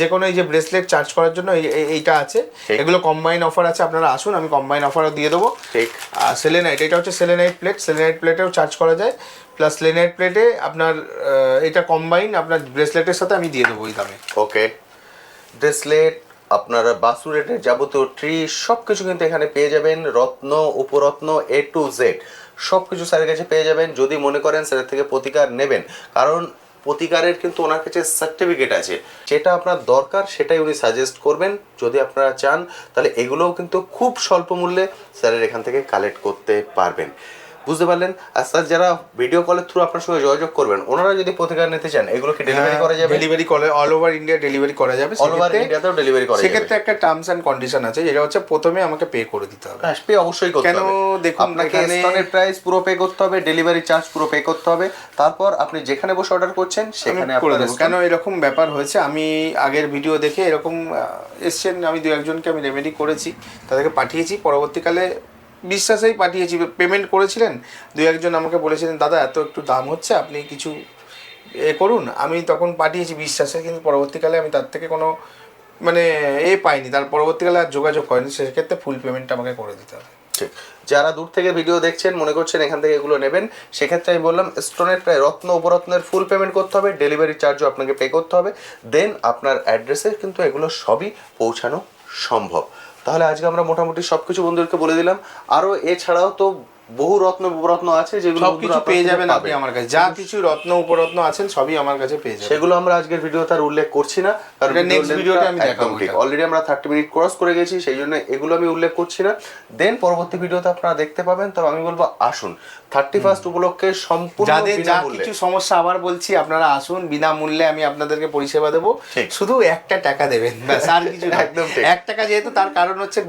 যে কোনো এই যে ব্রেসলেট চার্জ করার জন্য এইটা আছে। এগুলো কম্বাইন অফার আছে, আপনারা আসুন, আমি কম্বাইন অফারও দিয়ে দেবো। ঠিক। আর সেলেনাইট, এটা হচ্ছে সেলেনাইট প্লেটেও চার্জ করা যায়, প্লাস সেলেনাইট প্লেটে আপনার এটা কম্বাইন আপনার ব্রেসলেটের সাথে আমি দিয়ে দেবো এই দামে। ওকে, ব্রেসলেট, আপনারা বাসুরেটের যাবতীয় ট্রি সব কিছু কিন্তু এখানে পেয়ে যাবেন। রত্ন, উপরত্ন, A to Z সব কিছু স্যারের কাছে পেয়ে যাবেন। যদি মনে করেন স্যারের থেকে প্রতিকার নেবেন, কারণ প্রতিকারের কিন্তু ওনার কাছে সার্টিফিকেট আছে, যেটা আপনার দরকার সেটাই উনি সাজেস্ট করবেন। যদি আপনারা চান তাহলে এগুলোও কিন্তু খুব স্বল্প মূল্যে স্যারের এখান থেকে কালেক্ট করতে পারবেন। বুঝতে পারলেন? আর স্যার যারা ভিডিও কলের থ্রু আপনার সঙ্গে যোগাযোগ করবেন, ওনারা যদি প্রতিকার নিতে চান, এগুলো কি ডেলিভারি করা যাবে? ডেলিভারি করে অল ওভার ইন্ডিয়া ডেলিভারি করা যাবে। অল ওভার ইন্ডিয়াতেও ডেলিভারি করা যাবে। সেক্ষেত্রে একটা টার্মস অ্যান্ড কন্ডিশন আছে, যেটা হচ্ছে প্রথমে আমাকে পে করে দিতে হবে। হ্যাঁ, পে অবশ্যই করতে হবে। কেন দেখুন, আপনাকে স্টোনের প্রাইস পুরো পে করতে হবে, ডেলিভারি চার্জ পুরো পে করতে হবে, তারপর আপনি যেখানে বসে অর্ডার করছেন সেখানে করে দেবো। কেন এরকম ব্যাপার হয়েছে, আমি আগের ভিডিও দেখে এরকম এসছেন, আমি 2-1জনকে আমি রেমেডি করেছি, তাদেরকে পাঠিয়েছি, পরবর্তীকালে বিশ্বাসেই পাঠিয়েছি, পেমেন্ট করেছিলেন। 2-1জন আমাকে বলেছিলেন দাদা এত একটু দাম হচ্ছে, আপনি কিছু করুন। আমি তখন পাঠিয়েছি বিশ্বাসে, কিন্তু পরবর্তীকালে আমি তার থেকে কোনো মানে পাইনি, তার পরবর্তীকালে আর যোগাযোগ করেনি। সেক্ষেত্রে ফুল পেমেন্টটা আমাকে করে দিতে হবে। ঠিক। যারা দূর থেকে ভিডিও দেখছেন, মনে করছেন এখান থেকে এগুলো নেবেন, সেক্ষেত্রে আমি বললাম স্টোনের প্রায় রত্ন উপরত্নের ফুল পেমেন্ট করতে হবে, ডেলিভারি চার্জও আপনাকে পে করতে হবে, দেন আপনার অ্যাড্রেসে কিন্তু এগুলো সবই পৌঁছানো সম্ভব। তাহলে আজকে আমরা মোটামুটি সব কিছু বন্ধুদেরকে বলে দিলাম। আরও এছাড়াও তো বহু রত্ন উপরত্ন আছে, যেগুলো সবকিছু পেয়ে যাবেন আপনি আমার কাছে। যা কিছু রত্ন উপরত্ন আছেন সবই আমার কাছে পেয়ে যাবেন। সেগুলো আমরা আজকের ভিডিওতে আর উল্লেখ করছি না, কারণ নেক্সট ভিডিওতে আমি দেখাবো। ঠিক, অলরেডি আমরা 30 মিনিট ক্রস করে গেছি, সেই জন্য এগুলো আমি উল্লেখ করছি না। দেন পরবর্তী ভিডিওতে আপনারা দেখতে পাবেন। তবে আমি বলবো আসুন, 31 উপলক্ষে সম্পূর্ণ বিনামূল্যে। কিছু সমস্যা আবার বলছি, আপনারা আসুন, বিনামূল্যে আমি আপনাদেরকে পরিষেবা দেবো। শুধু 1 টাকা দেবেন, ব্যাস, আর কিছু না। একদম 1 টাকা, যেহেতু তার কারণ হচ্ছে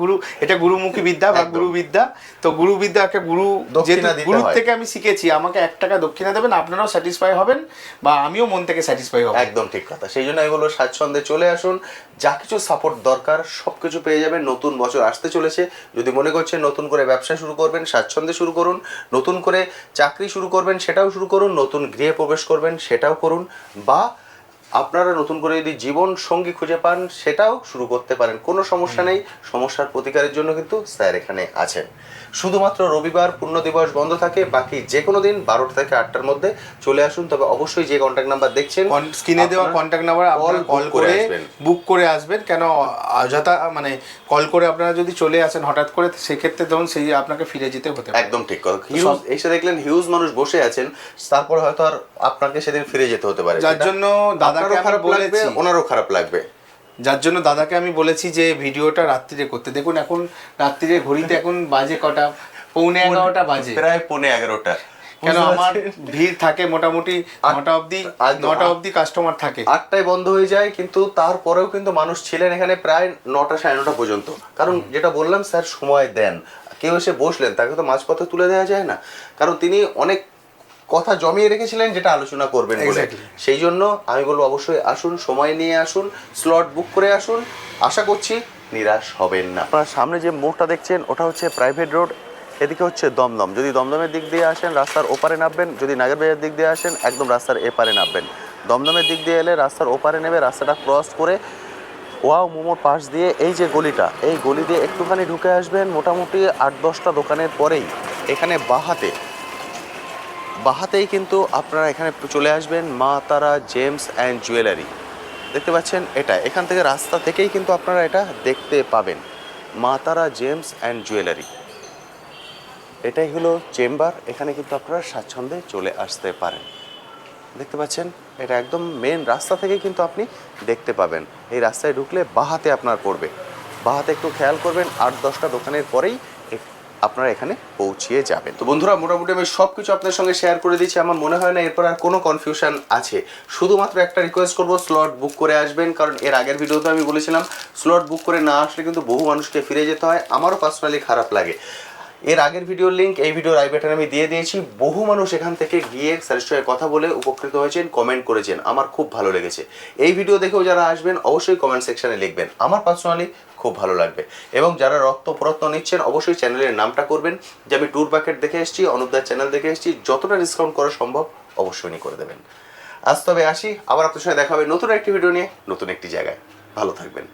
এটা গুরুমুখী বিদ্যা বা গুরুবিদ্যা। তো গুরুবিদ্যা, একটা গুরু দক্ষিণা দিতে গুরুর হয়। থেকে আমি শিখেছি, আমাকে 1 টাকা দক্ষিণা দেবেন, আপনারাও স্যাটিসফাই হবেন বা আমিও মন থেকে স্যাটিসফাই হব। একদম ঠিক কথা। সেই জন্য আমি বলবো স্বাচ্ছন্দ্যে চলে আসুন, যা কিছু সাপোর্ট দরকার সব কিছু পেয়ে যাবেন। নতুন বছর আসতে চলেছে, যদি মনে করছেন নতুন করে ব্যবসা শুরু করবেন, স্বাচ্ছন্দ্যে শুরু করুন। নতুন করে চাকরি শুরু করবেন, সেটাও শুরু করুন। নতুন গৃহে প্রবেশ করবেন, সেটাও করুন। বা আপনারা নতুন করে যদি জীবন সঙ্গী খুঁজে পান, সেটাও শুরু করতে পারেন, কোনো সমস্যা নেই। সমস্যার প্রতিকারের জন্য কিন্তু স্যার এখানে আছেন। শুধুমাত্র রবিবার পূর্ণ দিবস বন্ধ থাকে, বাকি যে কোনো দিন 12টা থেকে 8টার মধ্যে চলে আসুন। তবে অবশ্যই যে কন্ট্যাক্ট নাম্বার দেখছেন স্ক্রিনে দেওয়া কন্ট্যাক্ট নাম্বার আপনারা কল করে বুক করে আসবেন। কেন অযথা মানে কল করে আপনারা যদি চলে আসেন হঠাৎ করে, সেক্ষেত্রে ধরুন সেই আপনাকে ফিরে যেতে হতে পারে। একদম ঠিক কথা। হিউজ এসে দেখলেন হিউজ মানুষ বসে আছেন, তারপর হয়তো আর আপনাকে সেদিন ফিরে যেতে হতে পারে, যার জন্য দাদাকে খারাপ আমি লাগবে, বলেছি, ওনারও খারাপ লাগবে। যার জন্য দাদাকে আমি বলেছি যে ভিডিওটা রাত্রিরে করতে। দেখুন এখন রাত্রিরে ঘড়িতে এখন বাজে কটা, 11:15 বাজে, প্রায় 11:15। কেন আমার ভিড় থাকে মোটামুটি 9টা অবধি কাস্টমার থাকে। 8টায় বন্ধ হয়ে যায়, কিন্তু তারপরেও কিন্তু মানুষ ছিলেন এখানে প্রায় 9টা 9:30 পর্যন্ত। কারণ যেটা বললাম, স্যার সময় দেন। কেউ এসে বসলেন, তাকে তো মাঝপথে তুলে দেওয়া যায় না, কারণ তিনি অনেক কথা জমিয়ে রেখেছিলেন যেটা আলোচনা করবেন বলে। সেই জন্য আমি বলবো অবশ্যই আসুন, সময় নিয়ে আসুন, স্লট বুক করে আসুন। আশা করছি নিরাশ হবেন না। আপনার সামনে যে মোড়টা দেখছেন ওটা হচ্ছে প্রাইভেট রোড, এদিকে হচ্ছে দমদম। যদি দমদমের দিক দিয়ে আসেন রাস্তার ওপারে নামবেন, যদি নাগেরবাজার দিক দিয়ে আসেন একদম রাস্তার এপারে নামবেন। দমদমের দিক দিয়ে এলে রাস্তার ওপারে নেবে, রাস্তাটা ক্রস করে ওয়াও মোমোর পাশ দিয়ে এই যে গলিটা, এই গলি দিয়ে একটুখানি ঢুকে আসবেন। মোটামুটি 8-10টা দোকানের পরেই এখানে বাহাতেই কিন্তু আপনারা এখানে চলে আসবেন মা তারা জেমস অ্যান্ড জুয়েলারি। দেখতে পাচ্ছেন এটা, এখান থেকে রাস্তা থেকেই কিন্তু আপনারা এটা দেখতে পাবেন, মা তারা জেমস অ্যান্ড জুয়েলারি। এটাই হলো চেম্বার, এখানে কিন্তু আপনারা স্বাচ্ছন্দ্যে চলে আসতে পারেন। দেখতে পাচ্ছেন এটা একদম মেন রাস্তা থেকে কিন্তু আপনি দেখতে পাবেন। এই রাস্তায় ঢুকলে বাহাতে আপনার পড়বে, বাহাতে একটু খেয়াল করবেন, 8-10টা দোকানের পরেই আপনারা এখানে পৌঁছিয়ে যাবেন। তো বন্ধুরা, মোটামুটি আমি সব কিছু আপনার সঙ্গে শেয়ার করে দিচ্ছি। আমার মনে হয় না এরপর আর কোনো কনফিউশন আছে। শুধুমাত্র একটা রিকোয়েস্ট করবো, স্লট বুক করে আসবেন। কারণ এর আগের ভিডিওতে আমি বলেছিলাম স্লট বুক করে না আসলে কিন্তু বহু মানুষকে ফিরে যেতে হয়, আমারও পার্সোনালি খারাপ লাগে। এর আগের ভিডিওর লিঙ্ক এই ভিডিওর আই বাটনে আমি দিয়ে দিয়েছি। বহু মানুষ এখান থেকে গিয়ে স্যারের সঙ্গে কথা বলে উপকৃত হয়েছেন, কমেন্ট করেছেন, আমার খুব ভালো লেগেছে। এই ভিডিও দেখেও যারা আসবেন অবশ্যই কমেন্ট সেকশনে লিখবেন, আমার পার্সোনালি খুব ভালো লাগবে। এবং যারা রত্ন নিচ্ছেন অবশ্যই চ্যানেলের নামটা করবেন যে আমি ট্যুর প্যাকেট দেখে এসেছি, অনুপদার চ্যানেল দেখে এসেছি, যতটা ডিসকাউন্ট করা সম্ভব অবশ্যই করে দেবেন। আজ তবে আসি, আবার আপনার সঙ্গে দেখা হবে নতুন একটি ভিডিও নিয়ে, নতুন একটি জায়গায়। ভালো থাকবেন।